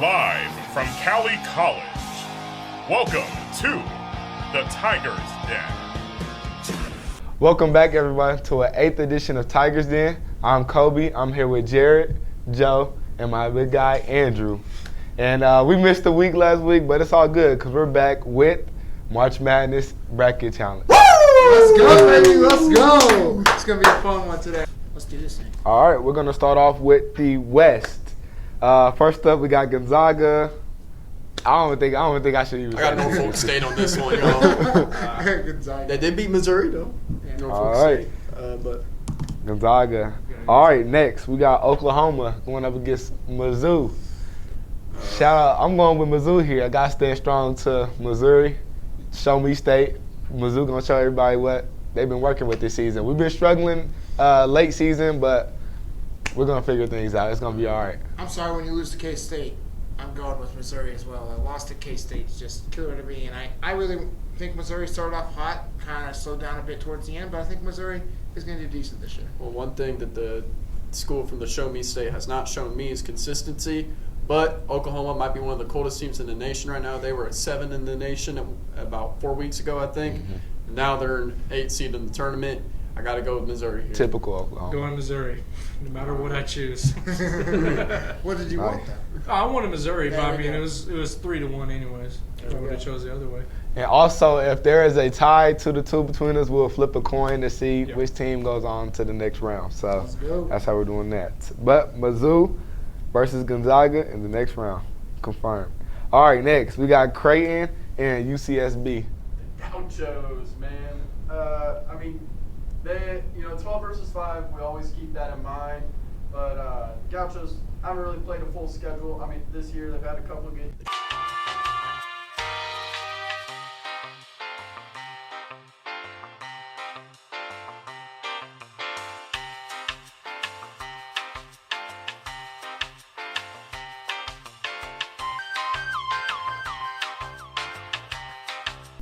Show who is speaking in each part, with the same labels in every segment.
Speaker 1: Live from Cali College, welcome to the Tigers Den.
Speaker 2: Welcome back, everybody, to an 8th edition of Tigers Den. I'm Kobe. I'm here with Jared, Joe, and my big guy, Andrew. And we missed a week last week, but it's all good because we're back with March Madness Bracket Challenge.
Speaker 3: Woo! Let's go, baby. Let's go. It's going to be a fun one today. Let's do this thing.
Speaker 2: All right, we're going to start off with the West. First up, we got Gonzaga. I don't think I should even.
Speaker 4: I got Norfolk State on this one, y'all.
Speaker 3: Gonzaga.
Speaker 4: They did beat Missouri though.
Speaker 3: Yeah.
Speaker 4: Norfolk
Speaker 2: All right.
Speaker 4: State, but
Speaker 2: Gonzaga. All right, next we got Oklahoma going up against Mizzou. Shout out! I'm going with Mizzou here. I got to stand strong to Missouri. Show me state. Mizzou gonna show everybody what they've been working with this season. We've been struggling late season, but we're gonna figure things out. It's gonna be all right.
Speaker 3: I'm sorry when you lose to K-State. I'm going with Missouri as well. A loss to K-State is just killer to me. And I really think Missouri started off hot, kind of slowed down a bit towards the end. But I think Missouri is going to do decent this year.
Speaker 4: well, one thing that the school from the Show Me State has not shown me is consistency. But Oklahoma might be one of the coldest teams in the nation right now. They were at 7 in the nation about 4 weeks ago, I think. Mm-hmm. Now they're an 8 seed in the tournament. I got to go with Missouri here.
Speaker 2: Typical Oklahoma.
Speaker 5: Going Missouri, no matter what I choose.
Speaker 3: What did you want, though?
Speaker 5: I wanted Missouri, but I mean
Speaker 3: go.
Speaker 5: it was 3-1 anyways. I would have chose the other way.
Speaker 2: And also, if there is a tie 2-2 between us, we'll flip a coin to see
Speaker 5: Yep.
Speaker 2: which team goes on to the next round. So
Speaker 3: Let's go.
Speaker 2: that's how we're doing that. But Mizzou versus Gonzaga in the next round. Confirmed. All right, next we got Creighton and UCSB.
Speaker 4: Gauchos, man. I mean, they, 12 versus 5, we always keep that in mind. But Gauchos haven't really played a full schedule. I mean, this year they've had a couple of games.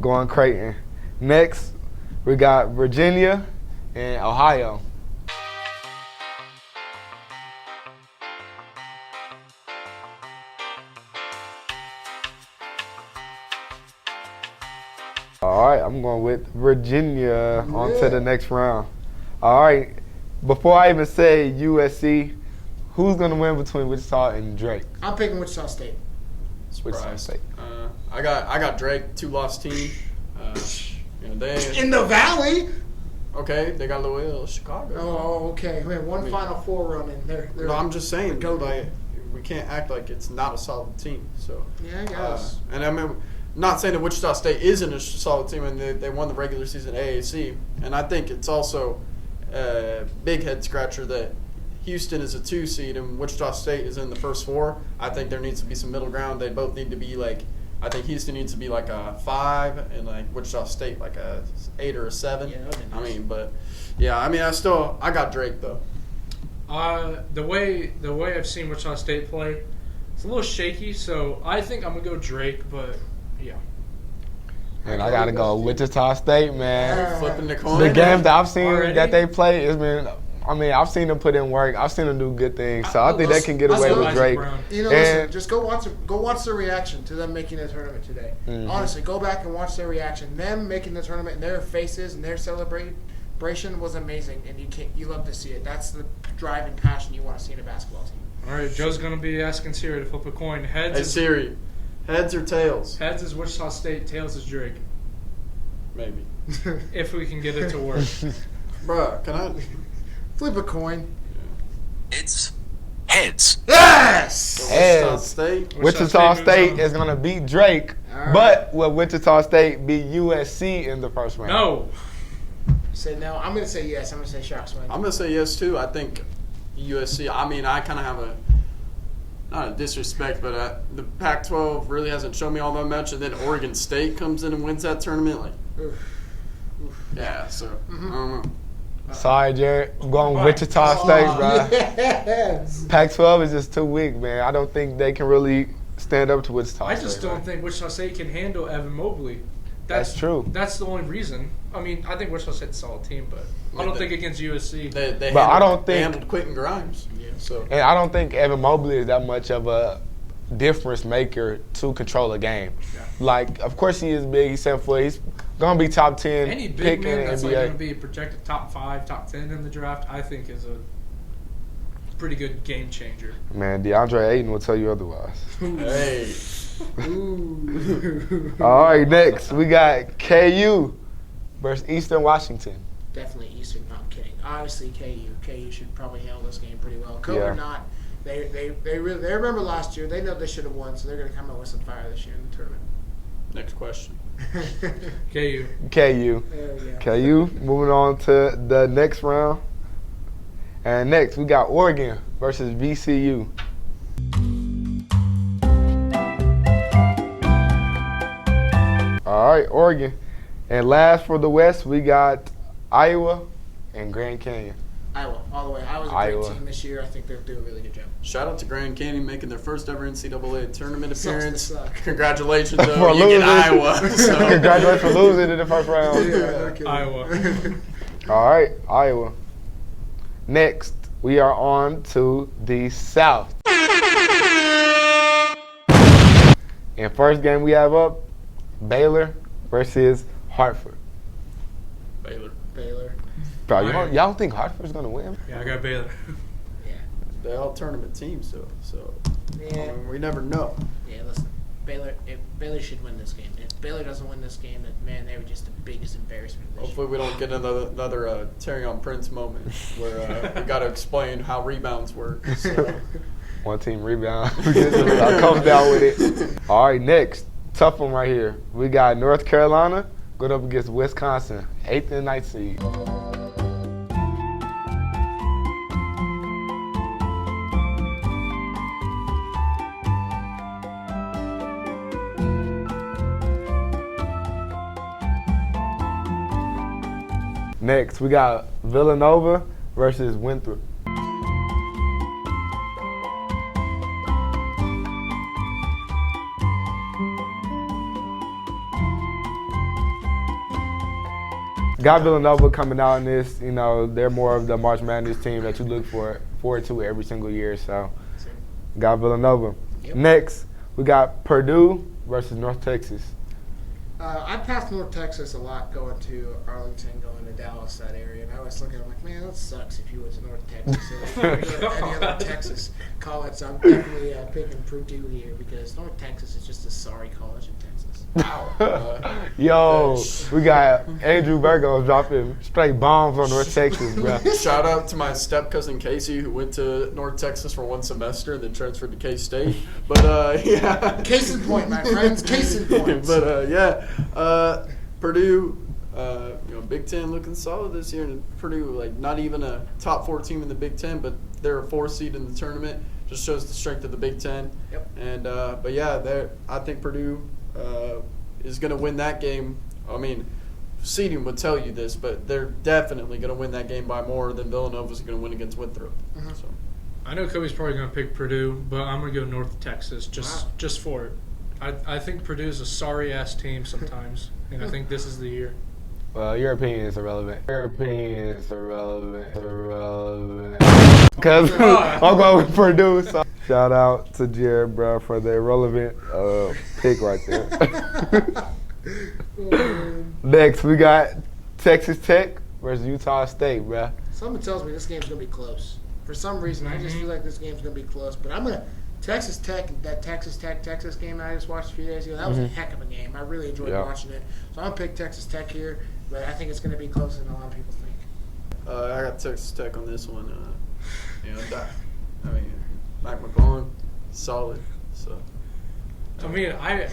Speaker 2: Going Creighton. Next, we got Virginia and Ohio. All right, I'm going with Virginia on to the next round. All right, before I even say USC, who's going to win between Wichita and Drake?
Speaker 3: I'm picking Wichita State.
Speaker 2: Wichita State.
Speaker 4: I got Drake, 2-loss team. They
Speaker 3: In the Valley?
Speaker 4: okay. They got Louisville, Chicago.
Speaker 3: Oh, okay. We had one Final Four run in there.
Speaker 4: No, I'm just saying,
Speaker 3: Go
Speaker 4: like, we can't act like it's not a solid team. So
Speaker 3: Yeah, I guess.
Speaker 4: and I mean, not saying that Wichita State isn't a solid team, and they won the regular season AAC. And I think it's also a big head scratcher that Houston is a 2 seed and Wichita State is in the first 4. I think there needs to be some middle ground. They both need to be like, I think Houston needs to be like a 5 and like Wichita State like a 8 or a 7.
Speaker 3: Yeah, that'd be nice.
Speaker 4: I mean, but yeah, I mean, I got Drake though.
Speaker 5: The way I've seen Wichita State play, it's a little shaky. So I think I'm gonna go Drake, but yeah.
Speaker 2: And I got to go Wichita State, man.
Speaker 4: Flipping the coin.
Speaker 2: The games that I've seen
Speaker 5: Already?
Speaker 2: that they play has been, I mean, I've seen them put in work. I've seen them do good things. So I think they can get away with Drake.
Speaker 3: Listen, just go watch their reaction to them making the tournament today.
Speaker 2: Mhm.
Speaker 3: Honestly, go back and watch their reaction. Them making the tournament and their faces and their celebration was amazing, and you love to see it. That's the drive and passion you want to see in a basketball team.
Speaker 5: All right, Joe's gonna be asking Siri to flip a coin. Heads
Speaker 4: Hey
Speaker 5: is
Speaker 4: Siri, heads or tails?
Speaker 5: heads is Wichita State, tails is Drake.
Speaker 4: Maybe.
Speaker 5: If we can get it to work.
Speaker 4: Bruh, can I?
Speaker 3: Flip a coin.
Speaker 6: It's heads.
Speaker 3: Yes.
Speaker 4: Wichita
Speaker 2: Heads.
Speaker 4: State.
Speaker 2: Wichita
Speaker 5: State
Speaker 2: State
Speaker 5: moves on.
Speaker 2: is going to beat Drake,
Speaker 3: All right.
Speaker 2: but will Wichita State beat USC in the first round?
Speaker 5: No.
Speaker 3: Say no. I'm gonna say yes. I'm gonna say Sharks win.
Speaker 4: I'm gonna say yes too. I think USC. I mean, I kind of have not a disrespect, but the Pac-12 really hasn't shown me all that much, and then Oregon State comes in and wins that tournament. Like,
Speaker 3: Oof.
Speaker 4: yeah. So I don't know.
Speaker 2: Sorry, Jared. I'm going
Speaker 5: Fine.
Speaker 2: Wichita State, bro.
Speaker 3: Yes.
Speaker 2: Pac-12 is just too weak, man. I don't think they can really stand up to Wichita
Speaker 5: I
Speaker 2: State.
Speaker 5: just don't
Speaker 2: man.
Speaker 5: think Wichita State can handle Evan Mobley.
Speaker 2: That's true.
Speaker 5: That's the only reason. I mean, I think Wichita State's a solid team, but I don't think against USC.
Speaker 4: They
Speaker 2: But I
Speaker 4: handled-
Speaker 2: don't
Speaker 4: they
Speaker 2: think-
Speaker 4: handled Quentin Grimes. Yeah. So
Speaker 2: And I don't think Evan Mobley is that much of a difference maker to control a game.
Speaker 5: Yeah.
Speaker 2: Like, of course he is big. He's 7 foot. He's gonna be top 10
Speaker 5: Any
Speaker 2: pick
Speaker 5: big
Speaker 2: in
Speaker 5: man
Speaker 2: the
Speaker 5: that's
Speaker 2: NBA.
Speaker 5: like going to be projected top 5, top 10 in the draft, I think is a pretty good game changer.
Speaker 2: Man, DeAndre Ayton will tell you otherwise.
Speaker 4: Hey.
Speaker 2: All right, next we got KU versus Eastern Washington.
Speaker 3: Definitely Eastern. No, I'm kidding. Honestly, KU. KU should probably handle this game pretty well. Code
Speaker 2: Yeah.
Speaker 3: or not, they remember last year. They know they should have won, so they're going to come out with some fire this year in the tournament.
Speaker 4: Next question.
Speaker 5: KU.
Speaker 2: KU.
Speaker 3: There we go.
Speaker 2: KU. Moving on to the next round. And next we got Oregon versus VCU. All right, Oregon. And last for the West, we got Iowa and Grand Canyon.
Speaker 3: Iowa, all the way. Iowa's a
Speaker 2: Iowa.
Speaker 3: great team this year. I think they'll do a really good job.
Speaker 4: Shout out to Grand Canyon making their first ever NCAA tournament
Speaker 3: Sucks to
Speaker 4: appearance.
Speaker 3: suck.
Speaker 4: Congratulations,
Speaker 2: For
Speaker 4: though. You
Speaker 2: losing.
Speaker 4: get Iowa. So.
Speaker 2: Congratulations for losing in the first round.
Speaker 3: No kidding.
Speaker 5: Iowa.
Speaker 2: All right, Iowa. Next, we are on to the South. And first game we have up, Baylor versus Hartford.
Speaker 4: Baylor.
Speaker 3: Baylor.
Speaker 2: Bro,
Speaker 5: All right.
Speaker 2: y'all don't think Hartford's gonna win?
Speaker 5: Yeah, I got Baylor.
Speaker 3: Yeah.
Speaker 4: They're all tournament teams, so
Speaker 3: Yeah.
Speaker 4: we never know.
Speaker 3: Yeah, listen. Baylor should win this game. If Baylor doesn't win this game, then man, they were just the biggest embarrassment this
Speaker 4: Hopefully we don't get another Terrion Prince moment where we got to explain how rebounds work. So.
Speaker 2: One team rebound. I come down with it. All right, next. Tough one right here. We got North Carolina going up against Wisconsin, 8th and 9th seed. Next, we got Villanova versus Winthrop. Got Villanova coming out in this. You know, they're more of the March Madness team that you look forward to every single year. So, got Villanova.
Speaker 3: Yep.
Speaker 2: Next, we got Purdue versus North Texas.
Speaker 3: I passed North Texas a lot going to Arlington, going to Dallas, that area, and I was looking, I'm like, man, that sucks if you went to North Texas or any other Texas college. So I'm definitely picking Purdue here because North Texas is just a sorry college in Texas.
Speaker 2: Yo, we got Andrew Burgos dropping straight bombs on North Texas, bro.
Speaker 4: Shout out to my step cousin Casey who went to North Texas for one semester and then transferred to K-State. But yeah.
Speaker 3: Case in point, my friends. Case in point.
Speaker 4: But yeah, Purdue, Big Ten looking solid this year, and Purdue like not even a top 4 team in the Big Ten, but they're a 4 seed in the tournament. Just shows the strength of the Big Ten.
Speaker 3: Yep.
Speaker 4: And but yeah, I think Purdue is going to win that game. I mean, seeding would tell you this, but they're definitely going to win that game by more than Villanova's going to win against Winthrop.
Speaker 3: Mhm.
Speaker 4: So.
Speaker 5: I know Kobe's probably going to pick Purdue, but I'm going to go North Texas just for it. I think Purdue's a sorry-ass team sometimes, and I think this is the year.
Speaker 2: Well, your opinion is irrelevant. Because I'm going with Purdue. So. Shout out to Jared, bro, for the irrelevant pick right there. Next, we got Texas Tech versus Utah State, bro.
Speaker 3: Something tells me this game's going to be close. For some reason, I just feel like this game's going to be close. But I'm going to Texas Tech game that I just watched a few days ago, that was a heck of a game. I really enjoyed watching it. So I'm going to pick Texas Tech here, but I think it's going to be closer than a lot of people think.
Speaker 4: I got Texas Tech on this one. Mike McClellan, solid. So
Speaker 5: I mean,
Speaker 3: Okay,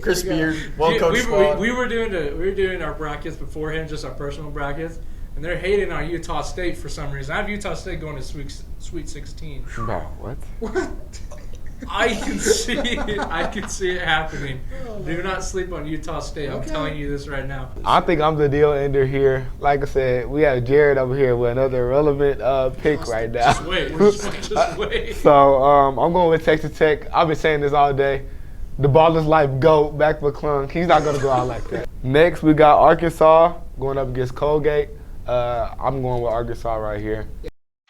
Speaker 4: Chris
Speaker 3: here we go.
Speaker 4: Beard, well coached squad.
Speaker 5: we were doing our brackets beforehand, just our personal brackets, and they're hating on Utah State for some reason. I have Utah State going to Sweet 16.
Speaker 2: Bro, what?
Speaker 3: What?
Speaker 5: I can see it. I can see it happening. Do not sleep on Utah State. I'm
Speaker 3: Okay.
Speaker 5: telling you this right now.
Speaker 2: I think I'm the deal ender here. Like I said, we have Jared over here with another relevant pick right now.
Speaker 5: Just wait. Just wait.
Speaker 2: So I'm going with Texas Tech. I've been saying this all day. The baller's life GOAT, back McClung. He's not going to go out like that. Next, we got Arkansas going up against Colgate. I'm going with Arkansas right here. I'm going with Arkansas right here.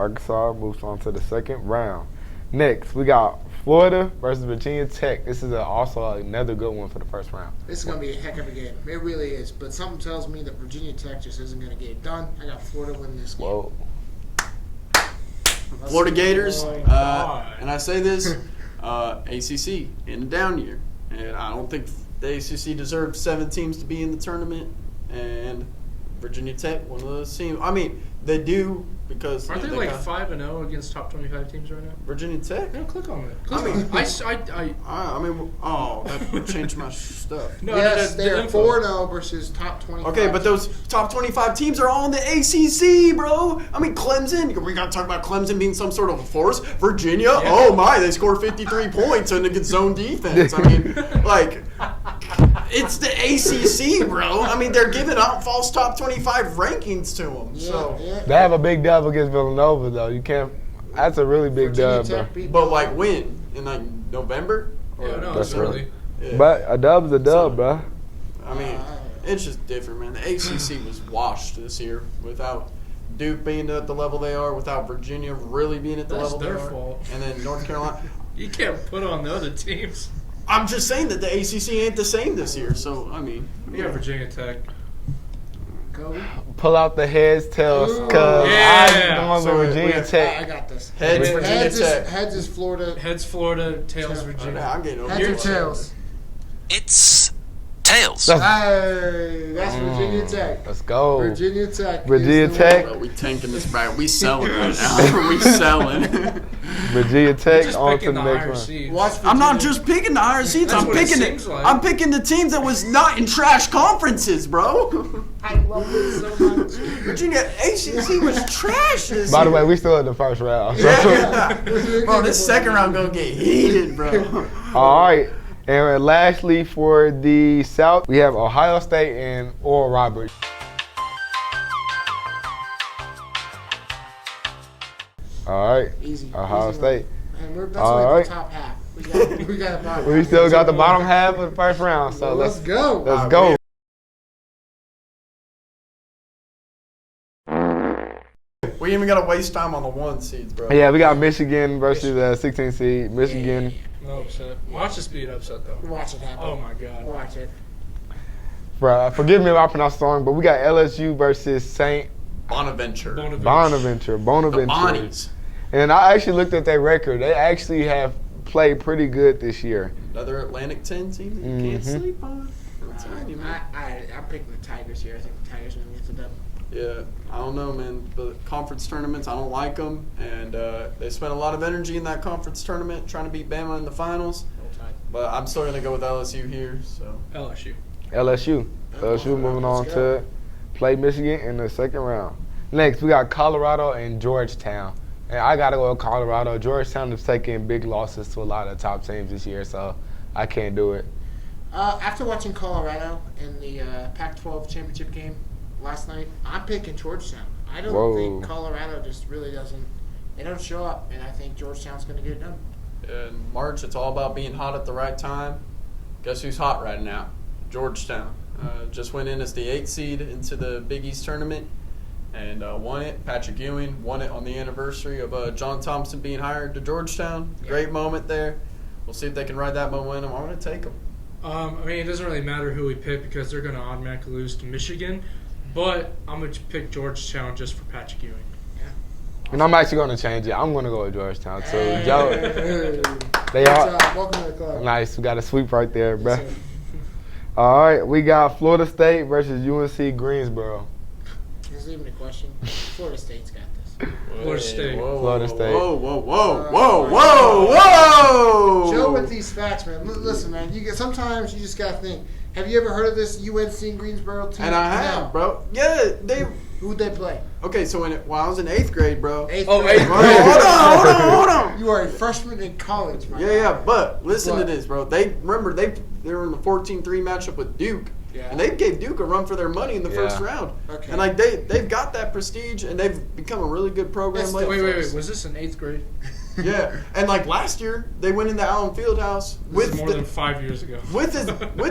Speaker 2: Arkansas moves on to the second round. Next, we got Florida versus Virginia Tech. This is also another good one for the first round.
Speaker 3: This is going to be a heck of a game. It really is. But something tells me that Virginia Tech just isn't going to get it done. I got Florida winning this game.
Speaker 2: Whoa.
Speaker 4: Florida Gators,
Speaker 5: God.
Speaker 4: and I say this, ACC in a down year. And I don't think the ACC deserved 7 teams to be in the tournament. And Virginia Tech, one of those teams. I mean, they do because
Speaker 5: Aren't they
Speaker 4: they
Speaker 5: like
Speaker 4: got
Speaker 5: 5-0 against top 25 teams right now?
Speaker 4: Virginia Tech.
Speaker 5: Yeah, click on it. Click
Speaker 4: I mean,
Speaker 5: on it.
Speaker 4: that would change my stuff.
Speaker 5: No,
Speaker 3: Yes,
Speaker 5: the
Speaker 3: they're
Speaker 5: info.
Speaker 3: 4-0 versus top 25.
Speaker 4: Okay, but those top 25 teams are all in the ACC, bro. I mean, Clemson. We got to talk about Clemson being some sort of a force. Virginia, oh my, they scored 53 points against zone defense. I mean, like, it's the ACC, bro. I mean, they're giving out false top 25 rankings to them.
Speaker 3: Yeah.
Speaker 2: They have a big dub against Villanova, though. You can't. That's a really big
Speaker 3: Virginia
Speaker 2: dub, bro.
Speaker 3: Tech beat
Speaker 4: But like when? In like November?
Speaker 5: Yeah, no,
Speaker 2: That's
Speaker 5: it's early.
Speaker 4: Yeah.
Speaker 2: But a dub's a dub, bro.
Speaker 4: I mean, it's just different, man. The ACC was washed this year without Duke being at the level they are, without Virginia really being at the
Speaker 5: That's
Speaker 4: level
Speaker 5: their
Speaker 4: they are,
Speaker 5: fault.
Speaker 4: and then North Carolina.
Speaker 5: You can't put on the other teams.
Speaker 4: I'm just saying that the ACC ain't the same this year. So I mean,
Speaker 5: We got Virginia Tech.
Speaker 3: Kobe.
Speaker 2: Pull out the heads, tails,
Speaker 3: Ooh.
Speaker 2: cuz
Speaker 5: Yeah.
Speaker 2: I'm going
Speaker 4: So
Speaker 2: with Virginia
Speaker 4: we-
Speaker 3: I
Speaker 2: Tech.
Speaker 3: got this.
Speaker 4: Heads Virginia Tech.
Speaker 3: Heads is Florida.
Speaker 5: Heads Florida, tails
Speaker 3: Yeah.
Speaker 5: Virginia.
Speaker 4: I'm getting over
Speaker 3: Heads or
Speaker 4: it.
Speaker 3: tails?
Speaker 6: It's tails.
Speaker 3: Hey, that's Virginia Tech.
Speaker 2: Let's go.
Speaker 3: Virginia Tech.
Speaker 2: Virginia
Speaker 3: is the
Speaker 2: Tech.
Speaker 4: Bro, we tanking this right. We selling right now. We selling.
Speaker 2: Virginia
Speaker 5: You're
Speaker 2: Tech
Speaker 5: just
Speaker 2: on to
Speaker 5: picking
Speaker 2: the
Speaker 5: the
Speaker 2: next
Speaker 5: higher
Speaker 2: one.
Speaker 5: seeds.
Speaker 3: Watch
Speaker 4: I'm not
Speaker 3: Virginia.
Speaker 4: just picking the higher seats.
Speaker 5: That's
Speaker 4: I'm
Speaker 5: what it
Speaker 4: picking
Speaker 5: seems like.
Speaker 4: I'm picking the teams that was not in trash conferences, bro.
Speaker 3: I love it so much.
Speaker 4: Virginia ACC was trash this
Speaker 2: By the
Speaker 4: year.
Speaker 2: way, we still in the first round. So.
Speaker 4: Yeah. Bro, this second round gonna get heated, bro.
Speaker 2: All right. And lastly, for the South, we have Ohio State and Oral Roberts. All right.
Speaker 3: Easy.
Speaker 2: Ohio
Speaker 3: Easy
Speaker 2: State.
Speaker 3: And that's
Speaker 2: All
Speaker 3: only
Speaker 2: right.
Speaker 3: the top half. We got a bottom
Speaker 2: We
Speaker 3: half.
Speaker 2: still got the bottom half of the first round, so
Speaker 3: Let's go.
Speaker 2: let's go.
Speaker 4: We even gotta waste time on the 1 seeds, bro.
Speaker 2: Yeah, we got Michigan versus the 16 seed. Michigan.
Speaker 5: No upset. Watch this be an upset though.
Speaker 3: Watch it happen.
Speaker 5: Oh my god.
Speaker 3: Watch it.
Speaker 2: Forgive me if I pronounce it wrong, but we got LSU versus St.
Speaker 4: Bonaventure.
Speaker 2: Bonaventure.
Speaker 4: The
Speaker 2: Bonaventure.
Speaker 4: Bonnies.
Speaker 2: And I actually looked at their record. They actually have played pretty good this year.
Speaker 4: Another Atlantic 10 team that you can't sleep on. I'm telling you, man.
Speaker 3: I'm picking the Tigers here. I think the Tigers are going to get the dub.
Speaker 4: Yeah, I don't know, man. But conference tournaments, I don't like them. And they spent a lot of energy in that conference tournament trying to beat Bama in the finals. But I'm still going to go with LSU here. So
Speaker 5: LSU.
Speaker 2: LSU. LSU moving on to play Michigan in the second round. Next, we got Colorado and Georgetown. And I got to go with Colorado. Georgetown is taking big losses to a lot of top teams this year, so I can't do it.
Speaker 3: After watching Colorado in the Pac-12 championship game last night, I'm picking Georgetown. I don't think Colorado just really doesn't. They don't show up, and I think Georgetown's going to get it done.
Speaker 4: in March, it's all about being hot at the right time. Guess who's hot right now? Georgetown. Just went in as the 8th seed into the Big East tournament and won it. Patrick Ewing won it on the anniversary of John Thompson being hired to Georgetown. Great moment there. We'll see if they can ride that momentum. I'm going to take them.
Speaker 5: I mean, it doesn't really matter who we pick because they're going to automatically lose to Michigan. But I'm going to pick Georgetown just for Patrick Ewing.
Speaker 2: And I'm actually going to change it. I'm going to go with Georgetown, too.
Speaker 3: Hey.
Speaker 2: They
Speaker 3: Good
Speaker 2: are
Speaker 3: job. Welcome to the club.
Speaker 2: nice. We got a sweep right there, bruh.
Speaker 3: Yes, sir.
Speaker 2: All right, we got Florida State versus UNC Greensboro.
Speaker 3: There's even a question. Florida State's got this.
Speaker 5: Florida State.
Speaker 4: Whoa,
Speaker 2: Florida State.
Speaker 4: Whoa, whoa, whoa, whoa, whoa, whoa!
Speaker 3: Joe with these facts, man. Listen, man. Sometimes you just gotta think. Have you ever heard of this UNC Greensboro team?
Speaker 4: And I have,
Speaker 3: No.
Speaker 4: bro. Yeah, they.
Speaker 3: Who'd they play?
Speaker 4: Okay, so when I was in 8th grade, bro.
Speaker 3: Eighth
Speaker 5: Oh,
Speaker 3: grade.
Speaker 5: eighth
Speaker 4: Hold
Speaker 5: grade.
Speaker 4: on, hold on.
Speaker 3: You are a freshman in college, man.
Speaker 4: Yeah, but listen to
Speaker 3: What?
Speaker 4: this, bro. They were in the 14-3 matchup with Duke.
Speaker 3: Yeah.
Speaker 4: And they gave Duke a run for their money in the first
Speaker 2: Yeah.
Speaker 4: round.
Speaker 3: Okay.
Speaker 4: And like they've got that prestige and they've become a really good program
Speaker 3: That's
Speaker 4: lately.
Speaker 5: Wait. Was this in 8th grade?
Speaker 4: Yeah. And like last year, they went into Allen Fieldhouse
Speaker 5: This is
Speaker 4: with
Speaker 5: more than 5 years ago.
Speaker 4: with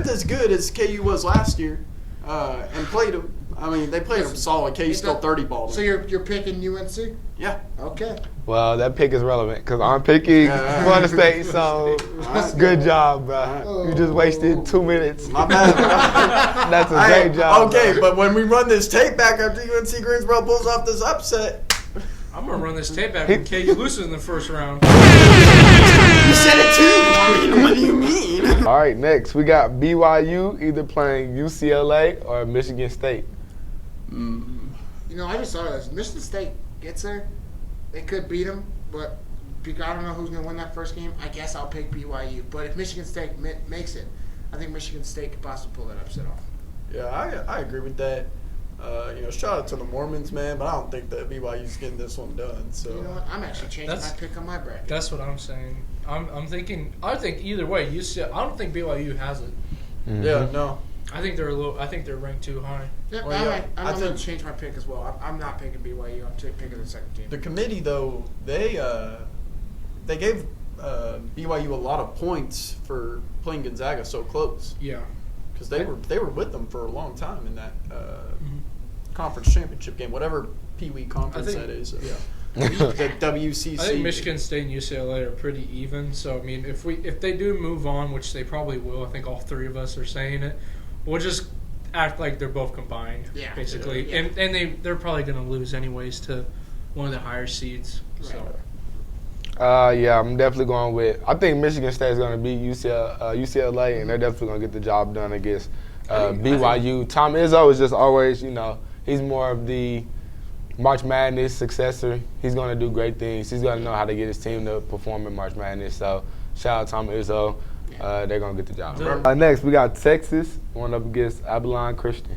Speaker 4: as good as KU was last year, and played them. I mean, they played him solid. KU still 30 ball.
Speaker 3: So you're picking UNC?
Speaker 4: Yeah.
Speaker 3: Okay.
Speaker 2: Well, that pick is relevant because I'm picking Florida State, so good job, bro. You just wasted 2 minutes.
Speaker 4: My bad, bro.
Speaker 2: That's a great job.
Speaker 4: Okay,
Speaker 2: bro.
Speaker 4: but when we run this tape back after UNC Greensboro pulls off this upset,
Speaker 5: I'm gonna run this tape back when KU loses in the first round.
Speaker 4: you said it too. What do you mean?
Speaker 2: All right, next we got BYU either playing UCLA or Michigan State.
Speaker 3: You know, I just thought of this. Michigan State gets there. They could beat them, but I don't know who's going to win that first game. I guess I'll pick BYU. But if Michigan State makes it, I think Michigan State could possibly pull that upset off.
Speaker 4: Yeah, I agree with that. Shout out to the Mormons, man, but I don't think that BYU's getting this one done. So
Speaker 3: You know what? I'm actually changing my pick on my bracket.
Speaker 5: That's what I'm saying. I'm thinking. I think either way, UCLA. I don't think BYU has it.
Speaker 4: Yeah, no.
Speaker 5: I think they're a little. I think they're ranked too high.
Speaker 3: Yeah,
Speaker 4: Well, yeah,
Speaker 3: I'm going to change my pick as well. I'm not picking BYU. I'm picking the second team.
Speaker 4: The committee, though, they gave BYU a lot of points for playing Gonzaga so close
Speaker 5: Yeah.
Speaker 4: because they were with them for a long time in that conference championship game, whatever Pee Wee conference
Speaker 5: think-
Speaker 4: that is. Yeah. The WCC.
Speaker 5: I think Michigan State and UCLA are pretty even. So I mean, if they do move on, which they probably will, I think all three of us are saying it. We'll just act like they're both combined, basically,
Speaker 3: Yeah.
Speaker 5: and they're probably going to lose anyways to one of the higher seeds. So
Speaker 2: Yeah, I'm definitely going with. I think Michigan State is going to beat UCLA, and they're definitely going to get the job done against BYU. Tom Izzo is just always, he's more of the March Madness successor. He's going to do great things. He's going to know how to get his team to perform in March Madness. So shout out Tom Izzo. They're going to get the job. Next, we got Texas going up against Abilene Christian.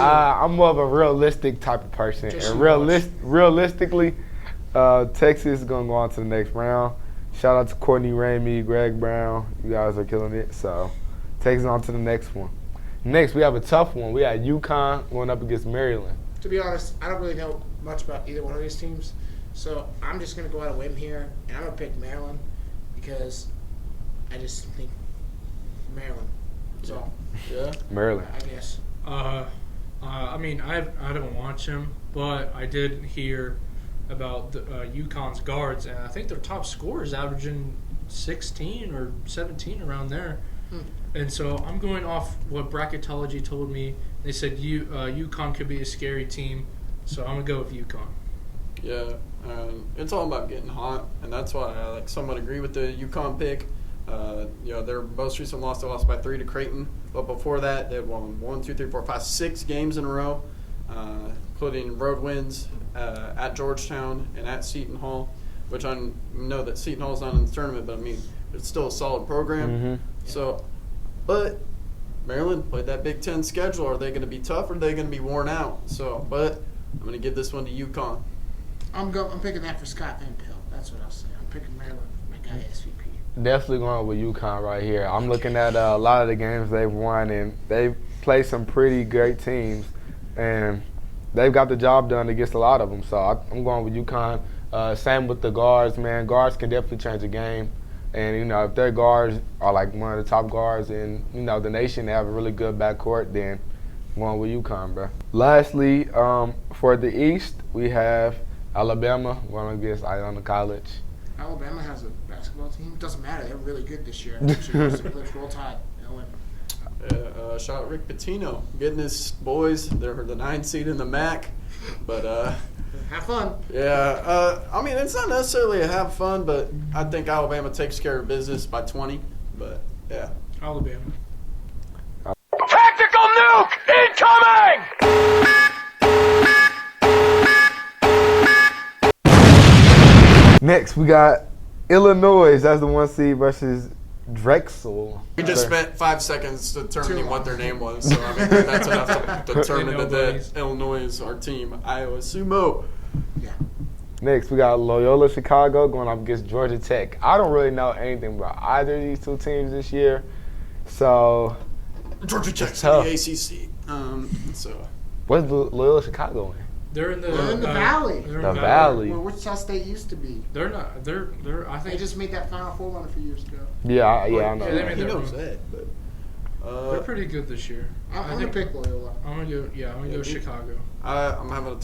Speaker 2: I'm more of a realistic type of person. And realistically, Texas is going to go on to the next round. Shout out to Courtney Ramey, Greg Brown. You guys are killing it. So, Texas on to the next one. Next, we have a tough one. We got UConn going up against Maryland.
Speaker 3: To be honest, I don't really know much about either one of these teams. So I'm just going to go out on a whim here, and I'm going to pick Maryland because I just think Maryland. So,
Speaker 4: Yeah.
Speaker 2: Maryland.
Speaker 3: I guess.
Speaker 5: I mean, I don't watch him, but I did hear about the UConn's guards, and I think their top scorer is averaging 16 or 17 around there. And so I'm going off what Bracketology told me. They said UConn could be a scary team, so I'm gonna go with UConn.
Speaker 4: Yeah, it's all about getting hot, and that's why I somewhat agree with the UConn pick. Their most recent loss, they lost by 3 to Creighton, but before that, they won 6 games in a row, including road wins at Georgetown and at Seton Hall, which I know that Seton Hall's not in the tournament, but I mean it's still a solid program.
Speaker 2: Mm-hmm.
Speaker 4: So, but Maryland played that Big Ten schedule. Are they going to be tough or are they going to be worn out? So, but I'm going to give this one to UConn.
Speaker 3: I'm picking that for Scott Van Pelt. That's what I'll say. I'm picking Maryland for my guy SVP.
Speaker 2: Definitely going with UConn right here. I'm looking at a lot of the games they've won, and they've played some pretty great teams, and they've got the job done against a lot of them. So I'm going with UConn. Same with the guards, man. Guards can definitely change a game. And, if their guards are like one of the top guards in, the nation, they have a really good backcourt, then I'm going with UConn, bro. Lastly, for the East, we have Alabama going against Iona College.
Speaker 3: Alabama has a basketball team. Doesn't matter. They're really good this year. Let's roll Tide.
Speaker 4: Shout out Rick Pitino getting his boys. They're the 9th seed in the MAC, but
Speaker 3: have fun.
Speaker 4: Yeah, I mean it's not necessarily a have fun, but I think Alabama takes care of business by 20. But yeah,
Speaker 5: Alabama.
Speaker 7: Tactical nuke incoming!
Speaker 2: Next, we got Illinois. That's the 1 seed versus Drexel.
Speaker 4: we just spent 5 seconds determining what their name was, so I mean that's enough to determine that Illinois is our team. Iowa Sumo.
Speaker 3: Yeah.
Speaker 2: Next, we got Loyola Chicago going up against Georgia Tech. I don't really know anything about either of these two teams this year, so
Speaker 4: Georgia Tech's in
Speaker 2: tough.
Speaker 4: the ACC. So
Speaker 2: what's Loyola Chicago
Speaker 5: They're in the
Speaker 3: Valley.
Speaker 5: They're in
Speaker 2: The Valley.
Speaker 3: Where Wichita State used to be.
Speaker 5: They're not. They're. I
Speaker 3: They
Speaker 5: think
Speaker 3: just made that Final Four run a few years ago.
Speaker 2: Yeah, I know.
Speaker 5: Yeah, they
Speaker 2: that.
Speaker 5: made
Speaker 4: He
Speaker 5: that
Speaker 4: knows
Speaker 5: run.
Speaker 4: that, but
Speaker 5: They're pretty good this year.
Speaker 3: I'm going to pick Loyola.
Speaker 5: I'm gonna go. Yeah, I'm gonna go Chicago.
Speaker 4: I'm having a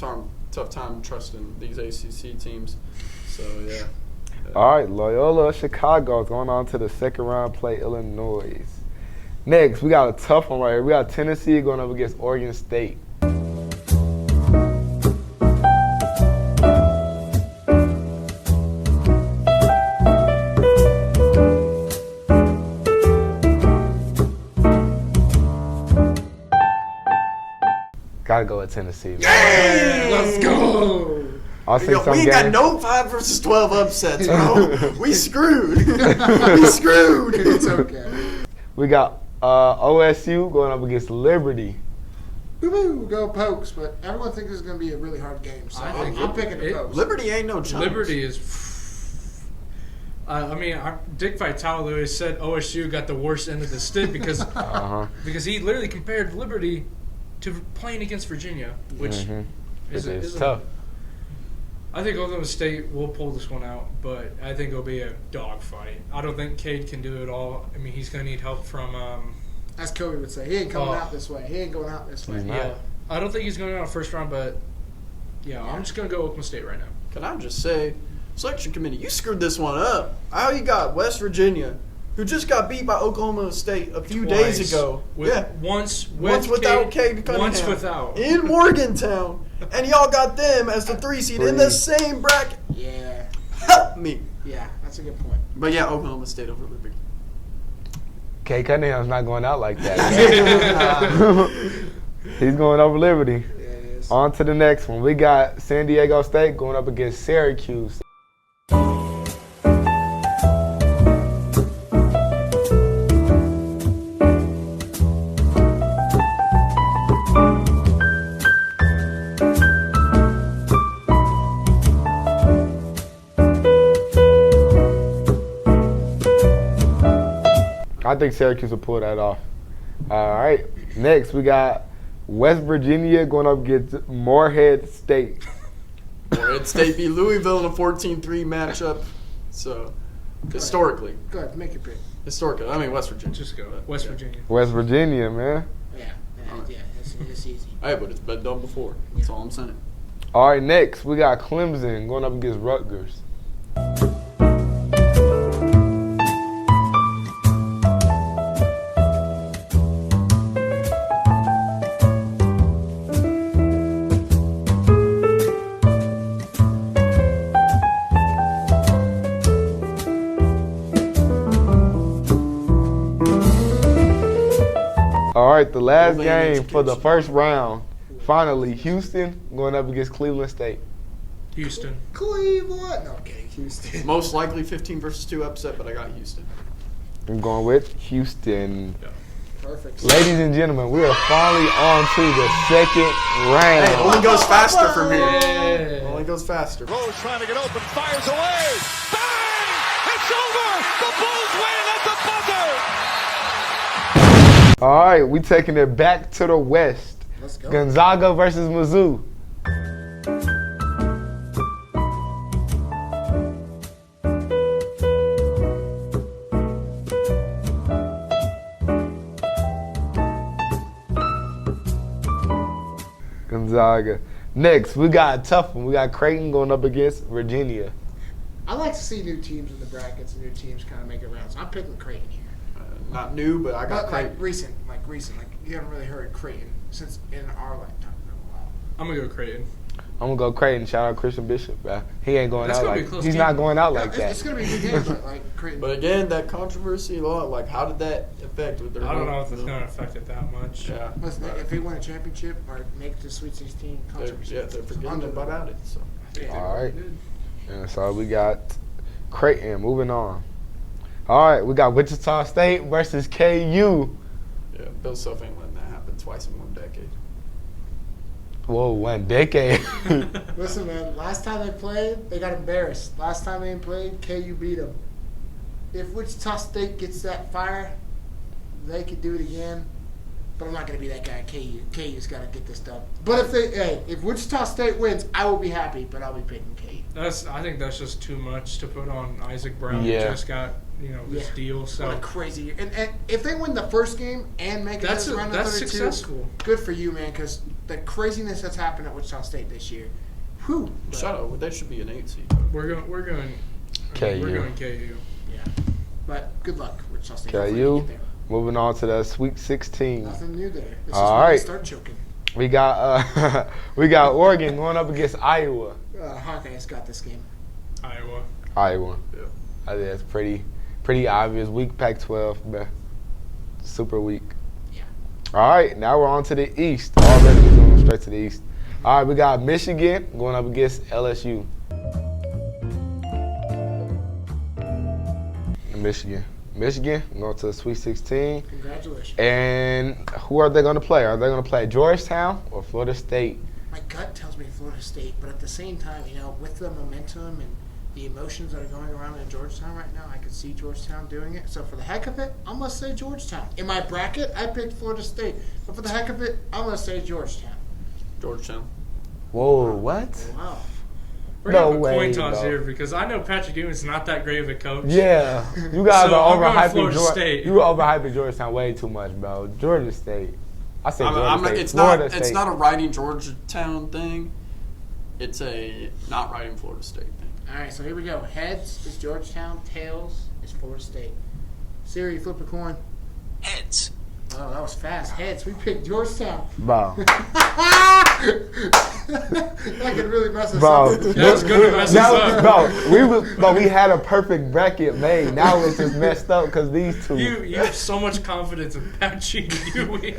Speaker 4: tough time trusting these ACC teams. So yeah.
Speaker 2: All right, Loyola Chicago is going on to the second round, play Illinois. Next, we got a tough one right here. We got Tennessee going up against Oregon State. Gotta go with Tennessee. Man.
Speaker 3: Let's go.
Speaker 2: I'll say some
Speaker 4: We ain't got
Speaker 2: games.
Speaker 4: no 5 versus 12 upsets, bro. We screwed. We screwed.
Speaker 3: It's okay.
Speaker 2: We got OSU going up against Liberty.
Speaker 3: Woo-hoo, go Pokes, but everyone thinks it's going to be a really hard game, so
Speaker 5: I think
Speaker 3: I'm picking the
Speaker 5: it-
Speaker 3: Pokes.
Speaker 4: Liberty ain't no chumps.
Speaker 5: Liberty is. Dick Vitale has said OSU got the worst end of the stick because because he literally compared Liberty to playing against Virginia, which
Speaker 2: It's
Speaker 5: is
Speaker 2: tough.
Speaker 5: I think Oklahoma State will pull this one out, but I think it'll be a dogfight. I don't think Cade can do it all. I mean, he's going to need help from.
Speaker 3: As Kobe would say, he ain't coming out this way. He ain't going out this way.
Speaker 2: He's not.
Speaker 5: Yeah, I don't think he's going out first round, but yeah, I'm just going to go Oklahoma State right now.
Speaker 4: Can I just say, selection committee, you screwed this one up. How you got West Virginia, who just got beat by Oklahoma State a few days
Speaker 5: Twice.
Speaker 4: ago.
Speaker 5: Once
Speaker 4: without Cade Cunningham.
Speaker 5: Once without.
Speaker 4: In Morgantown. And y'all got them as the 3 seed in the same bracket.
Speaker 3: Yeah.
Speaker 4: Help me.
Speaker 3: Yeah, that's a good point.
Speaker 4: But yeah, Oklahoma State over Liberty.
Speaker 2: Kay Cunningham's not going out like that. He's going over Liberty.
Speaker 3: Yeah, it is.
Speaker 2: On to the next one. We got San Diego State going up against Syracuse. I think Syracuse will pull that off. All right. Next, we got West Virginia going up against Morehead State.
Speaker 4: Morehead State beat Louisville in a 14-3 matchup. So, historically.
Speaker 3: Go ahead, make your pick.
Speaker 4: Historically. I mean, West Virginia.
Speaker 5: Just go West Virginia.
Speaker 2: West Virginia, man.
Speaker 3: Yeah, it's easy.
Speaker 4: Hey, but it's been done before. That's all I'm saying.
Speaker 2: All right, next, we got Clemson going up against Rutgers. All right, the last
Speaker 4: Oberlechner
Speaker 2: game for the
Speaker 4: education.
Speaker 2: first round. Finally, Houston going up against Cleveland State.
Speaker 5: Houston.
Speaker 3: Cleveland. No, I'm kidding. Houston.
Speaker 4: Most likely 15 versus 2 upset, but I got Houston.
Speaker 2: I'm going with Houston.
Speaker 3: Perfect.
Speaker 2: Ladies and gentlemen, we are finally on to the second round.
Speaker 4: Hey, it only goes faster from here.
Speaker 5: Yeah.
Speaker 4: Only goes faster.
Speaker 7: Rose trying to get open, fires away. Bang! It's over! The Bulls win at the buzzer!
Speaker 2: All right, we taking it back to the West.
Speaker 3: Let's go.
Speaker 2: Gonzaga versus Mizzou. Gonzaga. Next, we got a tough one. We got Creighton going up against Virginia.
Speaker 3: I like to see new teams in the brackets and new teams kind of make it around. So I'm picking Creighton here.
Speaker 4: Not new, but I got
Speaker 3: But
Speaker 4: Creighton.
Speaker 3: like recent. Like you haven't really heard Creighton since in our lifetime in a while.
Speaker 5: I'm going to go Creighton.
Speaker 2: I'm gonna go Creighton. Shout out Christian Bishop. He ain't going
Speaker 5: That's
Speaker 2: out
Speaker 5: gonna be a
Speaker 2: like
Speaker 5: close
Speaker 2: he's
Speaker 5: game.
Speaker 2: not going out like
Speaker 3: It's
Speaker 2: that.
Speaker 3: gonna be a good game, but like Creighton.
Speaker 4: But again, that controversy, like, how did that affect with their
Speaker 5: I don't know
Speaker 4: vote?
Speaker 5: if it's going to affect it that much.
Speaker 4: Yeah.
Speaker 3: Listen, if they win a championship or make it to Sweet 16, controversy.
Speaker 4: They're forgetting about it. So.
Speaker 3: Yeah.
Speaker 2: All right. And so we got Creighton. Moving on. All right, we got Wichita State versus KU.
Speaker 4: Yeah, Bill Self ain't letting that happen twice in 1 decade.
Speaker 2: Whoa, 1 decade.
Speaker 3: Listen, man. Last time they played, they got embarrassed. Last time they played, KU beat them. If Wichita State gets that fire, they could do it again. But I'm not going to be that guy at KU. KU's got to get this done. But if Wichita State wins, I will be happy, but I'll be picking KU.
Speaker 5: I think that's just too much to put on Isaac Brown.
Speaker 2: Yeah.
Speaker 5: Who just got this deal. So
Speaker 3: what a crazy year. And if they win the first game and make it to the round of 32,
Speaker 5: successful.
Speaker 3: Good for you, man, because the craziness that's happened at Wichita State this year. Whew.
Speaker 4: Shout out. They should be an 8 seed.
Speaker 5: We're going
Speaker 2: KU.
Speaker 5: We're going KU.
Speaker 3: Yeah. But good luck, Wichita State.
Speaker 2: KU. Moving on to the Sweet 16.
Speaker 3: Nothing new there. This
Speaker 2: All
Speaker 3: is when
Speaker 2: right.
Speaker 3: they start choking.
Speaker 2: We got Oregon going up against Iowa.
Speaker 3: Hawkeyes got this game.
Speaker 5: Iowa.
Speaker 2: Yeah. I think that's pretty obvious. Weak Pac-12, but super weak.
Speaker 3: Yeah.
Speaker 2: All right, now we're on to the East. Already going straight to the East. All right, we got Michigan going up against LSU. Michigan going to the Sweet 16.
Speaker 3: Congratulations.
Speaker 2: And who are they going to play? Are they going to play Georgetown or Florida State?
Speaker 3: My gut tells me Florida State, but at the same time, with the momentum and the emotions that are going around in Georgetown right now, I could see Georgetown doing it. So for the heck of it, I'm going to say Georgetown. In my bracket, I picked Florida State. But for the heck of it, I'm going to say Georgetown.
Speaker 4: Georgetown.
Speaker 2: Whoa, what?
Speaker 3: Wow.
Speaker 5: We're
Speaker 2: No
Speaker 5: going to have a
Speaker 2: way,
Speaker 5: coin toss
Speaker 2: bro.
Speaker 5: here because I know Patrick Ewing's not that great of a coach.
Speaker 2: Yeah, you guys
Speaker 5: So,
Speaker 2: are
Speaker 5: I'm going
Speaker 2: overhyping
Speaker 5: Florida State.
Speaker 2: You overhyping Georgetown way too much, bro. Georgia State. I say Georgia State.
Speaker 4: It's
Speaker 2: Florida
Speaker 4: not.
Speaker 2: State.
Speaker 4: It's not a writing Georgetown thing. It's a not writing Florida State thing.
Speaker 3: All right, so here we go. Heads is Georgetown. Tails is Florida State. Siri, flip a coin.
Speaker 6: Heads.
Speaker 3: Oh, that was fast. Heads. We picked Georgetown.
Speaker 2: Bro.
Speaker 3: That could really mess us
Speaker 2: Bro,
Speaker 3: up.
Speaker 5: That's good to mess us up.
Speaker 2: Bro, we had a perfect bracket made. Now it's just messed up because these two.
Speaker 5: You have so much confidence in Patrick Ewing.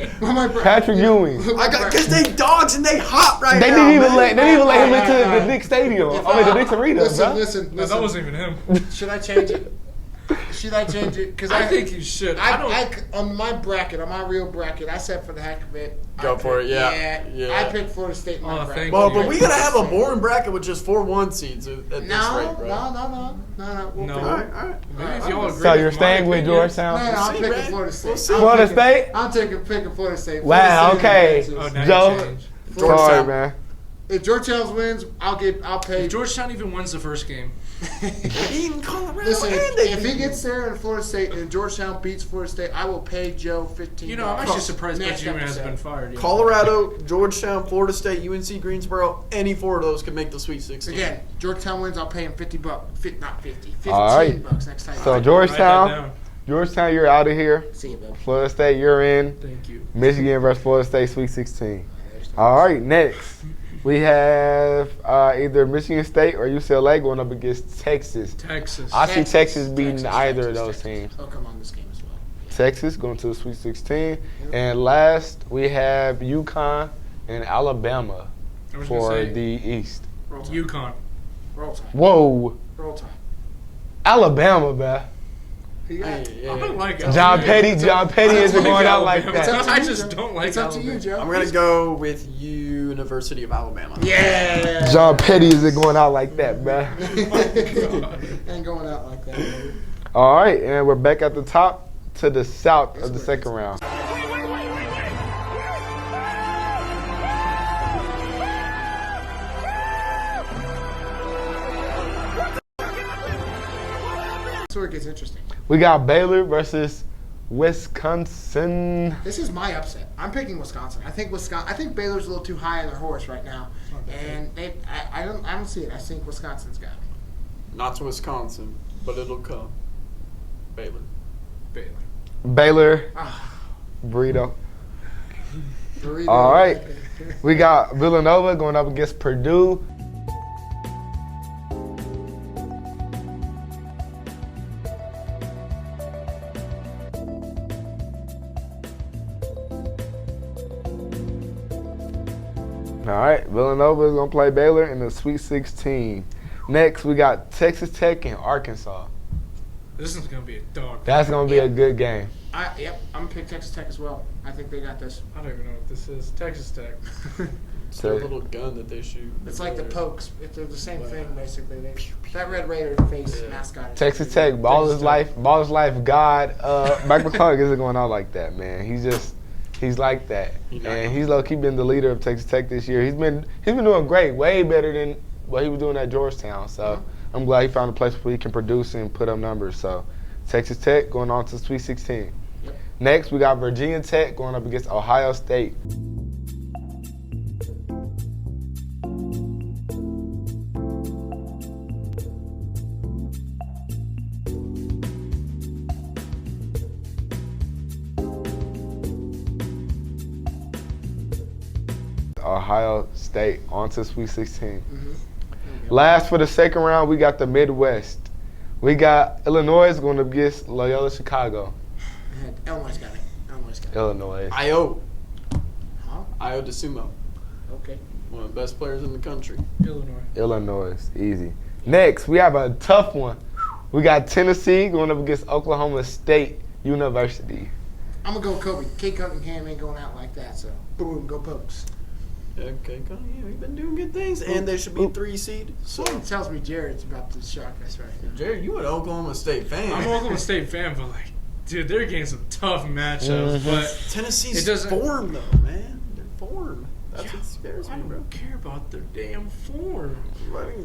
Speaker 2: Patrick Ewing.
Speaker 4: Because they dogs and they hot right
Speaker 2: They
Speaker 4: now.
Speaker 2: didn't even
Speaker 4: man.
Speaker 2: let him into the Knicks Stadium. The Knicks Arena, bro.
Speaker 3: Listen.
Speaker 5: No, that wasn't even him.
Speaker 3: Should I change it? Should I change it? Because
Speaker 5: I think you should.
Speaker 3: On my bracket, on my real bracket, I said for the heck of it.
Speaker 4: Go for it, yeah.
Speaker 3: I picked Florida State in my bracket.
Speaker 5: thank
Speaker 4: Well,
Speaker 5: you.
Speaker 4: but we gotta have a boring bracket with just 4 1 seeds at this rate, bro.
Speaker 3: No. We'll
Speaker 5: No.
Speaker 3: pick-
Speaker 4: All right.
Speaker 5: Maybe if y'all agree
Speaker 2: So you're
Speaker 5: with my
Speaker 2: staying with
Speaker 5: opinion-
Speaker 2: Georgetown?
Speaker 3: No, I'm
Speaker 4: see,
Speaker 3: picking
Speaker 4: man.
Speaker 3: Florida State.
Speaker 4: We'll see.
Speaker 2: Florida State?
Speaker 3: I'm picking Florida State.
Speaker 2: Wow,
Speaker 3: Florida State
Speaker 2: okay.
Speaker 3: advances.
Speaker 5: Oh, now
Speaker 2: Joe.
Speaker 5: you changed.
Speaker 2: Sorry,
Speaker 4: Georgetown.
Speaker 2: man.
Speaker 3: If Georgetown wins, I'll pay.
Speaker 5: If Georgetown even wins the first game,
Speaker 4: Beating Colorado
Speaker 3: Listen,
Speaker 4: and they
Speaker 3: if he
Speaker 4: beat-
Speaker 3: gets there in Florida State and Georgetown beats Florida State, I will pay Joe $15.
Speaker 5: I'm actually surprised
Speaker 3: Next
Speaker 5: Patrick Ewing has
Speaker 3: episode.
Speaker 5: been fired. yet.
Speaker 4: Colorado, Georgetown, Florida State, UNC Greensboro, any 4 of those could make the Sweet 16.
Speaker 3: Again, Georgetown wins, I'll pay him $50. Not 50. 15
Speaker 2: All right.
Speaker 3: bucks next time.
Speaker 2: So
Speaker 5: Write that
Speaker 2: Georgetown,
Speaker 5: down.
Speaker 2: you're out of here.
Speaker 3: See you, bub.
Speaker 2: Florida State, you're in.
Speaker 5: Thank you.
Speaker 2: Michigan versus Florida State, Sweet 16. All right, next we have either Michigan State or UCLA going up against Texas.
Speaker 5: Texas.
Speaker 2: I see Texas beating either of those teams.
Speaker 3: Oh, come on, this game as well.
Speaker 2: Texas going to the Sweet 16. And last, we have UConn and Alabama
Speaker 5: I was gonna
Speaker 2: for
Speaker 5: say
Speaker 2: the East.
Speaker 3: Roll time.
Speaker 5: UConn.
Speaker 3: Roll time.
Speaker 2: Whoa.
Speaker 3: Roll time.
Speaker 2: Alabama, bruh.
Speaker 4: Hey,
Speaker 5: I don't like
Speaker 2: John Petty isn't going out like
Speaker 5: Alabama.
Speaker 2: that.
Speaker 5: I just don't like
Speaker 3: It's up to you,
Speaker 5: Alabama.
Speaker 3: Joe.
Speaker 4: I'm going to go with University of Alabama.
Speaker 3: Yeah.
Speaker 2: John Petty isn't going out like that, bruh.
Speaker 3: Ain't going out like that, baby.
Speaker 2: All right, and we're back at the top to the south of the second round.
Speaker 3: That's where it gets interesting.
Speaker 2: We got Baylor versus Wisconsin.
Speaker 3: This is my upset. I'm picking Wisconsin. I think Baylor's a little too high on their horse right now, and I don't see it. I think Wisconsin's got it.
Speaker 4: Not to Wisconsin, but it'll come. Baylor.
Speaker 2: Baylor,
Speaker 3: Ah,
Speaker 2: burrito.
Speaker 3: burrito.
Speaker 2: All right. We got Villanova going up against Purdue. All right, Villanova is going to play Baylor in the Sweet 16. Next, we got Texas Tech and Arkansas.
Speaker 5: This is going to be a dog.
Speaker 2: That's going to be a good game.
Speaker 3: Yep, I'm gonna pick Texas Tech as well. I think they got this.
Speaker 5: I don't even know what this is. Texas Tech.
Speaker 4: It's their little gun that they shoot.
Speaker 3: It's like the Pokes. They're the same thing basically. That Red Raider face mascot. Is
Speaker 2: Texas Tech, ball is life, God. Mike McClung isn't going out like that, man. He's He's like that,
Speaker 4: He
Speaker 2: and he's low-key been the leader of Texas Tech this year. He's been doing great, way better than what he was doing at Georgetown. So I'm glad he found a place where he can produce and put up numbers. So Texas Tech going on to Sweet 16.
Speaker 3: Yep.
Speaker 2: Next, we got Virginia Tech going up against Ohio State. Ohio State on to Sweet 16. Last for the second round, we got the Midwest. We got Illinois going up against Loyola Chicago.
Speaker 3: Illinois got it.
Speaker 2: Illinois.
Speaker 4: Io.
Speaker 3: Huh?
Speaker 4: Io DeSumo.
Speaker 3: Okay.
Speaker 4: One of the best players in the country.
Speaker 2: Illinois. Easy. Next, we have a tough one. We got Tennessee going up against Oklahoma State University.
Speaker 3: I'm going to go Kobe. K Cunningham ain't going out like that, so boom, go Pokes.
Speaker 4: Okay, yeah, we've been doing good things, and they should be 3 seed. So
Speaker 3: Someone tells me Jared's about to shock us right now.
Speaker 4: Jared, you an Oklahoma State fan?
Speaker 5: I'm an Oklahoma State fan, but dude, they're getting some tough matchups. But
Speaker 4: Tennessee's form though, man. Their form. That's what scares
Speaker 5: I
Speaker 4: me, bro.
Speaker 5: don't care about their damn form.
Speaker 4: Right.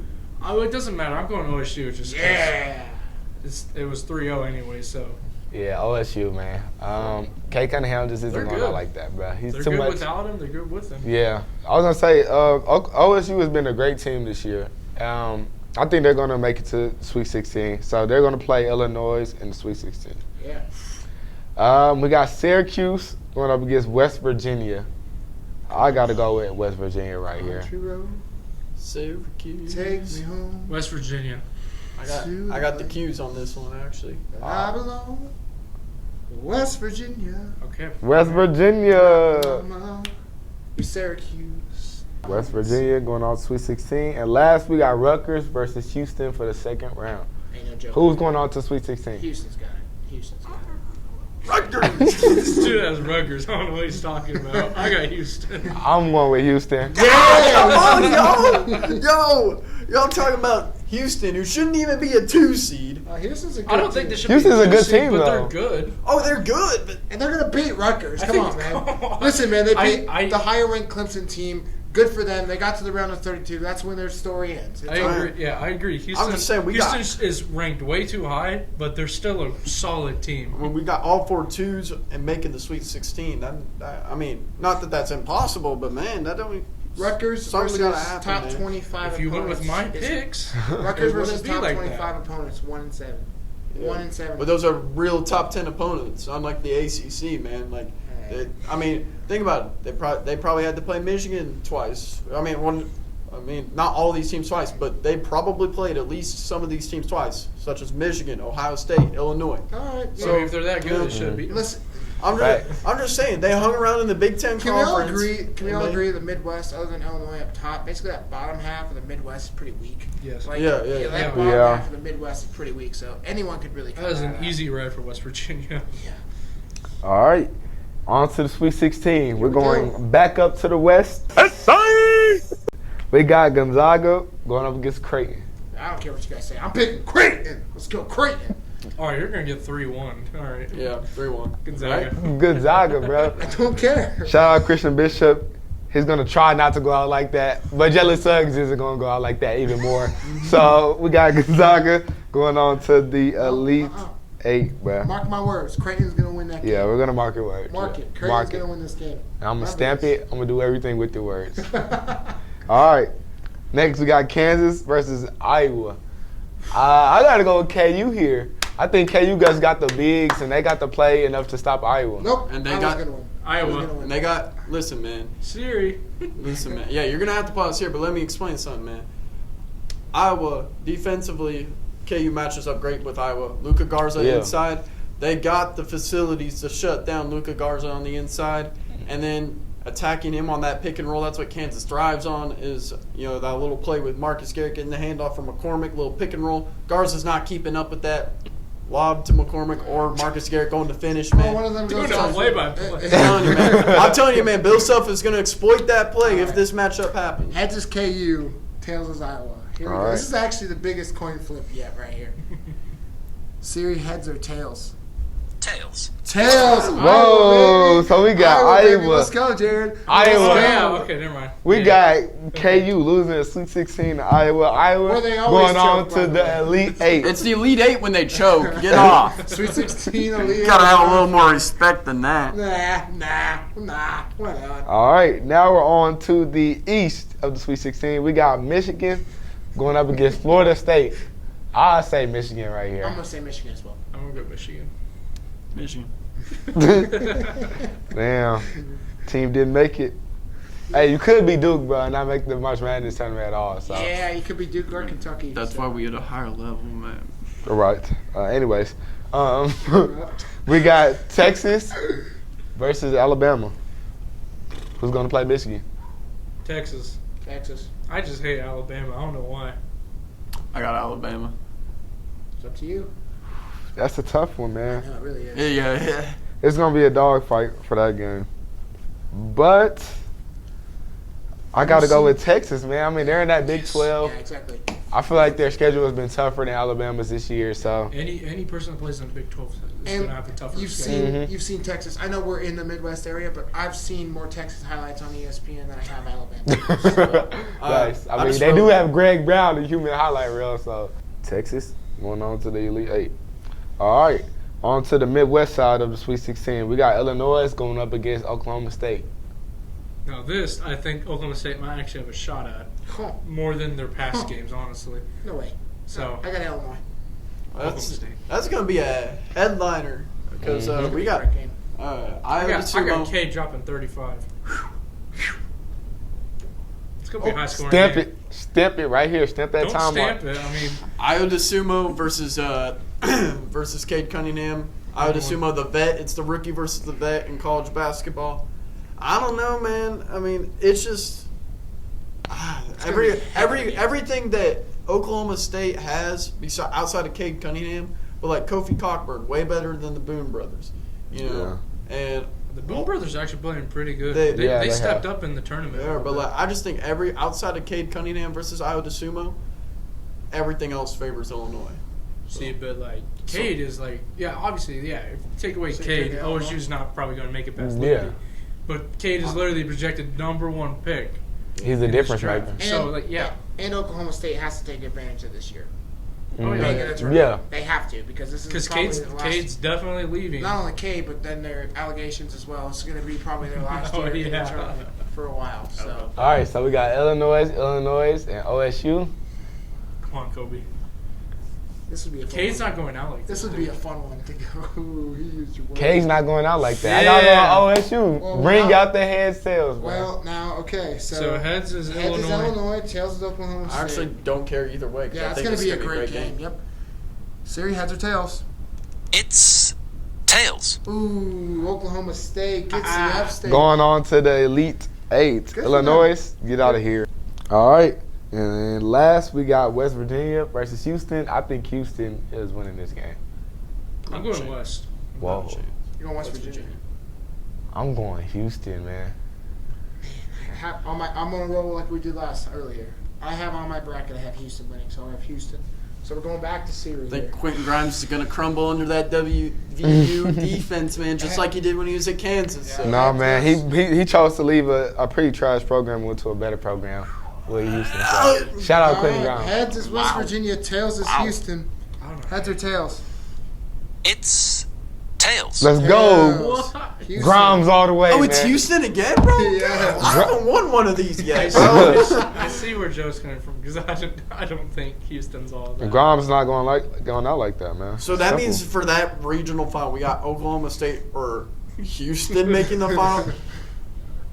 Speaker 5: It doesn't matter. I'm going OSU just 'cause it was 3-0 anyway, so.
Speaker 2: Yeah, OSU, man. K Cunningham just isn't
Speaker 5: They're
Speaker 2: going
Speaker 5: good.
Speaker 2: out like that, bro. He's
Speaker 5: They're
Speaker 2: too
Speaker 5: good
Speaker 2: much.
Speaker 5: without him. They're good with him.
Speaker 2: Yeah, I was gonna say OSU has been a great team this year. I think they're gonna make it to Sweet 16, so they're gonna play Illinois in the Sweet 16.
Speaker 3: Yeah.
Speaker 2: We got Syracuse going up against West Virginia. I gotta go with West Virginia right here.
Speaker 3: Country road
Speaker 4: Syracuse.
Speaker 3: takes me home.
Speaker 5: West Virginia.
Speaker 4: I got the cues on this one actually.
Speaker 3: I belong. West Virginia.
Speaker 5: Okay.
Speaker 2: West Virginia.
Speaker 3: Syracuse.
Speaker 2: West Virginia going on to Sweet 16. And last, we got Rutgers versus Houston for the second round.
Speaker 3: Ain't no joke.
Speaker 2: Who's going on to Sweet 16?
Speaker 3: Houston's got it. Houston's got it.
Speaker 5: This dude has Rutgers. I don't know what he's talking about. I got Houston.
Speaker 2: I'm going with Houston.
Speaker 4: Come on, y'all talking about Houston, who shouldn't even be a 2 seed.
Speaker 3: Houston's a good
Speaker 5: I don't
Speaker 3: team.
Speaker 5: think they should
Speaker 2: Houston's
Speaker 5: be
Speaker 2: a good
Speaker 5: seed,
Speaker 2: team,
Speaker 5: but
Speaker 2: though.
Speaker 5: they're good.
Speaker 4: Oh, they're good, but
Speaker 3: And they're going to beat Rutgers.
Speaker 5: I
Speaker 3: Come
Speaker 5: think-
Speaker 3: on, man.
Speaker 5: come on.
Speaker 3: Listen, man, they beat
Speaker 5: I-
Speaker 3: the higher-ranked Clemson team. Good for them. They got to the round of 32. That's when their story ends. It's
Speaker 5: I
Speaker 3: over.
Speaker 5: agree. Yeah, I agree. Houston,
Speaker 4: just saying
Speaker 5: Houston is ranked way too high, but they're still a solid team.
Speaker 4: when we got all 4 2s and making the Sweet 16, I mean, not that that's impossible, but man, that don't.
Speaker 3: Rutgers
Speaker 4: Something's
Speaker 3: versus
Speaker 4: gotta happen,
Speaker 3: top
Speaker 4: man.
Speaker 3: 25
Speaker 5: If you went with my
Speaker 3: opponents.
Speaker 5: picks,
Speaker 3: Rutgers
Speaker 5: it
Speaker 3: versus
Speaker 5: wouldn't be
Speaker 3: top
Speaker 5: like
Speaker 3: 25
Speaker 5: that.
Speaker 3: opponents, 1-7. 1-7.
Speaker 4: But those are real top 10 opponents, unlike the ACC, man. Like, I mean, think about it. They probably had to play Michigan twice. I mean, not all these teams twice, but they probably played at least some of these teams twice, such as Michigan, Ohio State, Illinois.
Speaker 3: All right.
Speaker 5: So if they're that good, it should be.
Speaker 3: Listen,
Speaker 4: I'm just saying they hung around in the Big Ten
Speaker 3: can we all
Speaker 4: conference.
Speaker 3: agree? Can we
Speaker 4: and
Speaker 3: all
Speaker 4: they-
Speaker 3: agree the Midwest, other than Illinois up top, basically that bottom half of the Midwest is pretty weak.
Speaker 5: Yes.
Speaker 3: Like,
Speaker 4: Yeah.
Speaker 3: that bottom
Speaker 2: Yeah.
Speaker 3: half of the Midwest is pretty weak. So anyone could really.
Speaker 5: That is
Speaker 3: come out
Speaker 5: an
Speaker 3: of
Speaker 5: easy ride for West Virginia.
Speaker 3: Yeah.
Speaker 2: All right. On to the Sweet 16. We're
Speaker 3: we go.
Speaker 2: going back up to the West. We got Gonzaga going up against Creighton.
Speaker 3: I don't care what you guys say. I'm picking Creighton. Let's go Creighton.
Speaker 5: All right, you're gonna get 3-1. All right.
Speaker 4: Yeah, 3-1.
Speaker 5: Gonzaga.
Speaker 2: Gonzaga, bro.
Speaker 3: I don't care.
Speaker 2: Shout out Christian Bishop. He's going to try not to go out like that. But Jalen Suggs isn't going to go out like that even more. So we got Gonzaga going on to the Elite 8, bro.
Speaker 3: Mark my words. Creighton's gonna win that game.
Speaker 2: Yeah, we're going to mark your words.
Speaker 3: Mark
Speaker 2: Yeah.
Speaker 3: it. Creighton's
Speaker 2: Mark
Speaker 3: gonna
Speaker 2: it.
Speaker 3: win this game.
Speaker 2: And I'm going to
Speaker 3: Remember
Speaker 2: stamp
Speaker 3: this.
Speaker 2: it. I'm going to do everything with your words. All right. Next, we got Kansas versus Iowa. I got to go with KU here. I think KU guys got the bigs, and they got to play enough to stop Iowa.
Speaker 3: Nope.
Speaker 4: And they
Speaker 3: Iowa's
Speaker 4: got-
Speaker 3: gonna win.
Speaker 5: Iowa.
Speaker 3: Iowa's gonna win.
Speaker 4: And they got, listen, man.
Speaker 5: Siri.
Speaker 4: Listen, man. Yeah, you're going to have to pause here, but let me explain something, man. Iowa, defensively, KU matches up great with Iowa. Luka Garza
Speaker 2: Yeah.
Speaker 4: inside. They got the facilities to shut down Luka Garza on the inside. And then attacking him on that pick and roll, that's what Kansas thrives on, is, that little play with Marcus Garrett getting the handoff from McCormick, little pick and roll. Garza's not keeping up with that. Lob to McCormick or Marcus Garrett going to finish, man.
Speaker 3: One of them
Speaker 5: Doing
Speaker 3: goes
Speaker 5: a
Speaker 3: out.
Speaker 5: play-by-play.
Speaker 4: I'm telling you, man, Bill Self is going to exploit that play if this matchup happens.
Speaker 3: Heads is KU, tails is Iowa. Here we
Speaker 2: All
Speaker 3: go.
Speaker 2: right.
Speaker 3: This is actually the biggest coin flip yet right here. Siri, heads or tails?
Speaker 6: Tails.
Speaker 3: Tails.
Speaker 2: Whoa, so we got
Speaker 3: baby.
Speaker 2: Iowa.
Speaker 3: Let's go, Jared.
Speaker 2: Iowa.
Speaker 5: Oh,
Speaker 3: Let's
Speaker 5: yeah,
Speaker 3: go.
Speaker 5: okay, never mind.
Speaker 2: We got KU losing the Sweet 16 to Iowa.
Speaker 3: Where they always
Speaker 2: going on
Speaker 3: choke,
Speaker 2: to
Speaker 3: by
Speaker 2: the
Speaker 3: the way.
Speaker 2: Elite Eight.
Speaker 4: It's the Elite Eight when they choke. Get off.
Speaker 3: Sweet 16 elite.
Speaker 4: You gotta have a little more respect than that.
Speaker 3: Nah. Whatever.
Speaker 2: All right, now we're on to the East of the Sweet 16. We got Michigan going up against Florida State. I say Michigan right
Speaker 3: I'm
Speaker 2: here.
Speaker 3: gonna say Michigan as well.
Speaker 5: I'm going to go Michigan.
Speaker 4: Michigan.
Speaker 2: Damn, team didn't make it. Hey, you could be Duke, bro, and not make the March Madness tournament at all. So.
Speaker 3: Yeah, you could be Duke or Kentucky.
Speaker 4: That's why we at a higher level, man.
Speaker 2: All right. Anyways, we got Texas versus Alabama. Who's gonna play Michigan?
Speaker 5: Texas. I just hate Alabama. I don't know why.
Speaker 4: I got Alabama.
Speaker 3: It's up to you.
Speaker 2: That's a tough one, man.
Speaker 3: No, it really is.
Speaker 4: Yeah.
Speaker 2: It's gonna be a dog fight for that game. But I gotta go with Texas, man. I mean, they're in that Big 12.
Speaker 3: Yeah, exactly.
Speaker 2: I feel like their schedule has been tougher than Alabama's this year, so.
Speaker 5: Any person that plays in the Big 12 is going to have a tougher
Speaker 3: You've
Speaker 5: schedule.
Speaker 3: seen you've seen Texas. I know we're in the Midwest area, but I've seen more Texas highlights on ESPN than I have Alabama.
Speaker 2: Nice. I
Speaker 4: I
Speaker 2: mean,
Speaker 4: just
Speaker 2: they do
Speaker 4: wrote-
Speaker 2: have Greg Brown, the human highlight reel, so. Texas going on to the Elite Eight. All right, on to the Midwest side of the Sweet 16. We got Illinois going up against Oklahoma State.
Speaker 5: Now this, I think Oklahoma State might actually have a shot at
Speaker 3: Huh.
Speaker 5: more than their past games, honestly.
Speaker 3: No way.
Speaker 5: So
Speaker 3: I got Illinois.
Speaker 4: That's gonna be a headliner because we got
Speaker 3: Great game.
Speaker 5: I got K dropping 35. It's gonna be a high scoring game.
Speaker 2: Stamp it right here. Stamp that
Speaker 5: Don't
Speaker 2: time
Speaker 5: stamp
Speaker 2: mark.
Speaker 5: it. I mean,
Speaker 4: Iowa Sumo versus versus Cade Cunningham. Iowa Sumo, the vet. It's the rookie versus the vet in college basketball. I don't know, man. I mean, it's just everything that Oklahoma State has outside of Cade Cunningham, but like Kofi Cockburn, way better than the Boone brothers. You know, and
Speaker 5: the Boone brothers are actually playing pretty good.
Speaker 4: They-
Speaker 5: They stepped up in the tournament.
Speaker 4: yeah, but like I just think outside of Cade Cunningham versus Iowa Sumo, everything else favors Illinois.
Speaker 5: See, but like Cade is like, yeah, obviously, yeah. If you take away Cade, OSU's not probably going to make it past Liberty. But Cade is literally projected #1 pick.
Speaker 2: He's the
Speaker 5: in
Speaker 2: difference
Speaker 5: this draft.
Speaker 2: maker.
Speaker 5: So like, yeah.
Speaker 3: And Oklahoma State has to take advantage of this year.
Speaker 5: Oh, yeah.
Speaker 3: Making a tournament.
Speaker 2: Yeah.
Speaker 3: They have to because this is
Speaker 5: Because
Speaker 3: probably
Speaker 5: Cade's
Speaker 3: their last.
Speaker 5: Cade's definitely leaving.
Speaker 3: Not only Cade, but then their allegations as well. It's going to be probably their last
Speaker 5: Oh,
Speaker 3: year in the
Speaker 5: yeah.
Speaker 3: tournament for a while. So
Speaker 2: All right, so we got Illinois, and OSU.
Speaker 5: Come on, Kobe.
Speaker 3: this would be a fun
Speaker 5: Cade's
Speaker 3: one.
Speaker 5: not going out like this.
Speaker 3: This would be a fun one to go. Ooh, he used your word.
Speaker 2: K's not going out like that.
Speaker 5: Yeah.
Speaker 2: I got OSU.
Speaker 3: Well,
Speaker 2: Bring
Speaker 3: now-
Speaker 2: out the head sales, bro.
Speaker 3: Well, now, okay,
Speaker 5: So heads is
Speaker 3: heads is
Speaker 5: Illinois.
Speaker 3: Illinois, tails is Oklahoma State.
Speaker 4: I actually don't care either way. 'Cause I
Speaker 3: yeah, it's
Speaker 4: think
Speaker 3: going to be a
Speaker 4: gonna
Speaker 3: great game. Yep. Siri, heads or tails?
Speaker 6: It's tails.
Speaker 3: Ooh, Oklahoma State gets the upstate.
Speaker 2: Going on to the Elite Eight.
Speaker 3: Good for
Speaker 2: Illinois, get out of here. All right. And then last, we got West Virginia versus Houston. I think Houston is winning this game.
Speaker 5: I'm going West.
Speaker 2: Whoa.
Speaker 3: You're going West Virginia.
Speaker 2: I'm going Houston, man.
Speaker 3: I'm going to roll like we did earlier. I have on my bracket, I have Houston winning, so I have Houston. So we're going back to Siri
Speaker 4: I think
Speaker 3: here.
Speaker 4: Quentin Grimes is going to crumble under that WVU defense, man, just like he did when he was at Kansas. So.
Speaker 2: No, man. He chose to leave a pretty trash program and went to a better program with Houston. So, shout out Quentin Grimes.
Speaker 3: Heads is West Virginia, tails is Houston.
Speaker 5: I don't know.
Speaker 3: Heads or tails?
Speaker 6: It's tails.
Speaker 2: Let's go.
Speaker 3: Tails. Houston.
Speaker 2: Grimes all the way,
Speaker 4: Oh, it's
Speaker 2: man.
Speaker 4: Houston again, bro?
Speaker 3: Yeah.
Speaker 4: I haven't won one of these yet,
Speaker 5: I
Speaker 4: bro.
Speaker 5: I see where Joe's coming from because I don't think Houston's all that.
Speaker 2: Grimes not going out like that, man.
Speaker 4: So that
Speaker 2: Simple.
Speaker 4: means for that regional final, we got Oklahoma State or Houston making the final?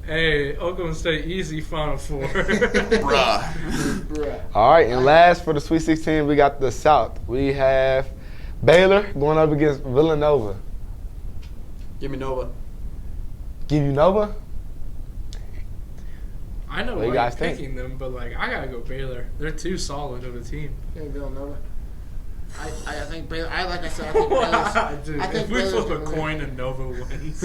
Speaker 5: Hey, Oklahoma State easy Final Four.
Speaker 4: Bruh.
Speaker 3: Bruh.
Speaker 2: All right, and last for the Sweet 16, we got the South. We have Baylor going up against Villanova.
Speaker 4: Give me Nova.
Speaker 2: Give you Nova?
Speaker 5: I know
Speaker 2: What do you
Speaker 5: why
Speaker 2: guys
Speaker 5: you're
Speaker 2: think?
Speaker 5: picking them, but like I gotta go Baylor. They're too solid of a team.
Speaker 3: Hey, Villanova. I think Baylor. Like I said, I think Baylor's.
Speaker 5: Dude,
Speaker 3: I think
Speaker 5: if we
Speaker 3: Baylor's
Speaker 5: flip a
Speaker 3: gonna
Speaker 5: coin and Nova wins.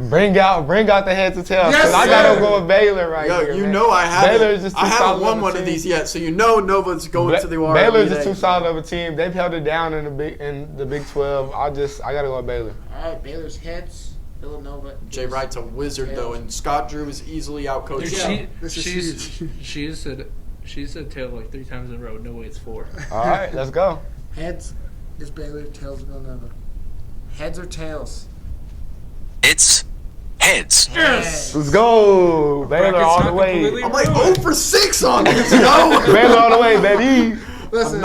Speaker 2: Bring out the heads or tails.
Speaker 3: Yes,
Speaker 2: Because I gotta
Speaker 3: sir.
Speaker 2: go with Baylor right
Speaker 4: Yo,
Speaker 2: here.
Speaker 4: you
Speaker 2: man.
Speaker 4: know I haven't.
Speaker 2: Baylor's just too
Speaker 4: I haven't
Speaker 2: solid
Speaker 4: won
Speaker 2: of a
Speaker 4: one of
Speaker 2: team.
Speaker 4: these yet, so you know Nova's going to the RLE.
Speaker 2: Baylor's just too solid of a team. They've held it down in the Big 12. I gotta go with Baylor.
Speaker 3: All right, Baylor's heads. Villanova.
Speaker 4: Jay Wright's a wizard though, and Scott Drew is easily outcoached.
Speaker 5: Dude,
Speaker 3: This is huge.
Speaker 5: she said tail like 3 times in a row. No way, it's 4.
Speaker 2: All right, let's go.
Speaker 3: Heads is Baylor. Tails Villanova. Heads or tails?
Speaker 6: It's heads.
Speaker 3: Yes.
Speaker 2: Let's go. Baylor
Speaker 5: Bracket's
Speaker 2: all the
Speaker 5: not
Speaker 2: way.
Speaker 5: completely
Speaker 4: I'm like
Speaker 5: ruined.
Speaker 4: 0 for 6 on this, yo.
Speaker 2: Baylor all the way, baby.
Speaker 3: Listen,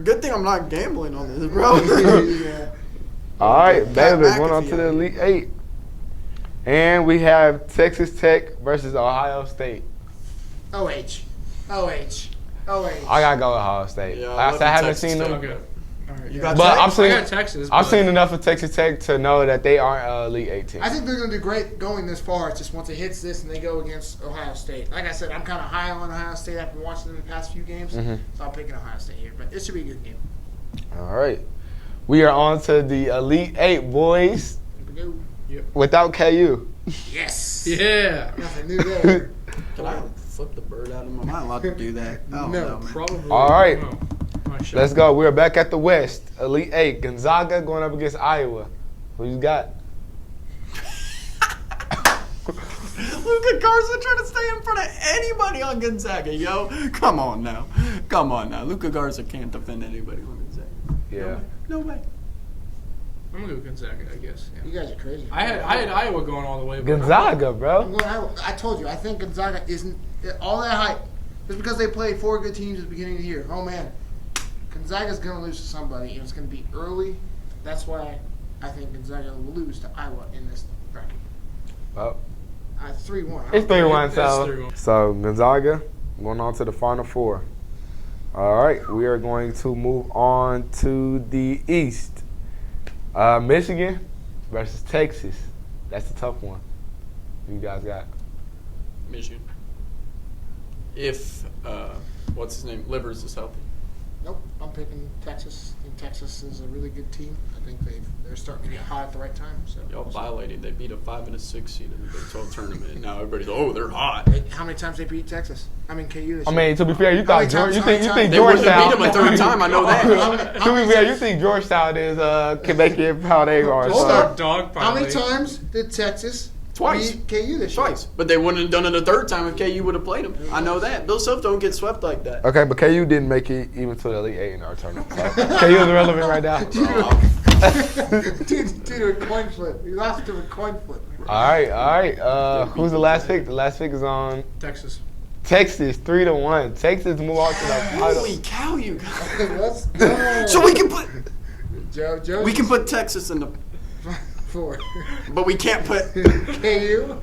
Speaker 4: Good thing I'm not gambling on this, bro.
Speaker 3: yeah.
Speaker 2: All right,
Speaker 4: Pat
Speaker 2: Baylor going on
Speaker 4: McAfee
Speaker 2: to the
Speaker 4: out
Speaker 2: Elite 8. And we have Texas Tech versus Ohio State.
Speaker 3: OH. OH. OH.
Speaker 2: I gotta go with Ohio State.
Speaker 4: Yeah,
Speaker 2: I
Speaker 4: love
Speaker 2: haven't
Speaker 4: Texas
Speaker 2: seen
Speaker 4: Tech.
Speaker 2: them,
Speaker 5: Okay. All right.
Speaker 4: You got
Speaker 2: but
Speaker 4: Tech?
Speaker 2: I'm
Speaker 5: I
Speaker 2: seeing
Speaker 5: got Texas.
Speaker 2: I've
Speaker 5: but-
Speaker 2: seen enough of Texas Tech to know that they aren't Elite 8 team.
Speaker 3: I think they're going to do great going this far. It's just once it hits this and they go against Ohio State. Like I said, I'm kind of high on Ohio State after watching them the past few games.
Speaker 2: Mhm.
Speaker 3: So I'm picking Ohio State here. But it should be a good game.
Speaker 2: All right, we are on to the Elite 8, boys.
Speaker 3: Here we go.
Speaker 2: Without KU.
Speaker 3: Yes.
Speaker 5: Yeah.
Speaker 3: Nothing new there.
Speaker 4: Can I flip the bird out of him? Am I allowed to do that?
Speaker 3: No,
Speaker 4: man.
Speaker 5: Probably.
Speaker 2: All right.
Speaker 5: No. My shot.
Speaker 2: Let's go. We're back at the West. Elite 8. Gonzaga going up against Iowa. Who you got?
Speaker 4: Luka Garza trying to stay in front of anybody on Gonzaga, yo. Come on now. Luka Garza can't defend anybody on Gonzaga.
Speaker 2: Yeah.
Speaker 4: No way.
Speaker 5: I'm gonna go Gonzaga, I guess.
Speaker 3: You
Speaker 5: Yeah.
Speaker 3: guys are crazy.
Speaker 5: I had Iowa going all the way. but-
Speaker 2: Gonzaga,
Speaker 3: I'm
Speaker 2: bro.
Speaker 3: going Iowa. I told you. I think Gonzaga isn't all that hype. Just because they played 4 good teams at the beginning of the year. Oh, man. Gonzaga's going to lose to somebody, and it's going to be early. That's why I think Gonzaga will lose to Iowa in this bracket.
Speaker 2: Well,
Speaker 3: 3-1.
Speaker 2: it's 3-1,
Speaker 5: It's
Speaker 2: so
Speaker 5: 3-1.
Speaker 2: so Gonzaga going on to the Final Four. All right, we are going to move on to the East. Michigan versus Texas. That's a tough one. You guys got?
Speaker 4: Michigan. If, what's his name? Livers is healthy.
Speaker 3: Nope. I'm picking Texas. I think Texas is a really good team. I think they're starting to get hot at the right time. So
Speaker 4: Y'all violated. They beat a 5 and a 6 seed in the Big 12 tournament, and now everybody's they're hot.
Speaker 3: How many times they beat Texas? I mean, KU this
Speaker 2: I
Speaker 3: year.
Speaker 2: mean, to be fair, you
Speaker 3: How
Speaker 2: thought
Speaker 3: many times-
Speaker 2: you
Speaker 3: how many
Speaker 2: think
Speaker 3: times-
Speaker 4: They wouldn't
Speaker 2: Georgetown.
Speaker 4: have beat him a third time. I know that.
Speaker 2: To be fair, you think Georgetown is Quebec how they are.
Speaker 5: Just
Speaker 2: So.
Speaker 5: start dog
Speaker 3: How many
Speaker 5: piling.
Speaker 3: times did Texas
Speaker 4: Twice.
Speaker 3: beat KU this year?
Speaker 4: Twice. But they wouldn't have done it a third time if KU would have played him. I know that. Bill Self don't get swept like that.
Speaker 2: Okay, but KU didn't make it even to the Elite 8 in our tournament. So KU is irrelevant right now.
Speaker 3: Dude, a coin flip. You lost to a coin flip.
Speaker 2: All right. Who's the last pick? The last pick is on
Speaker 5: Texas.
Speaker 2: Texas, 3-1. Texas move on to the final.
Speaker 4: Holy cow, you guys.
Speaker 3: Let's go.
Speaker 4: So we can put
Speaker 3: Joe,
Speaker 4: Texas in the,
Speaker 3: 4.
Speaker 4: but we can't put.
Speaker 3: KU.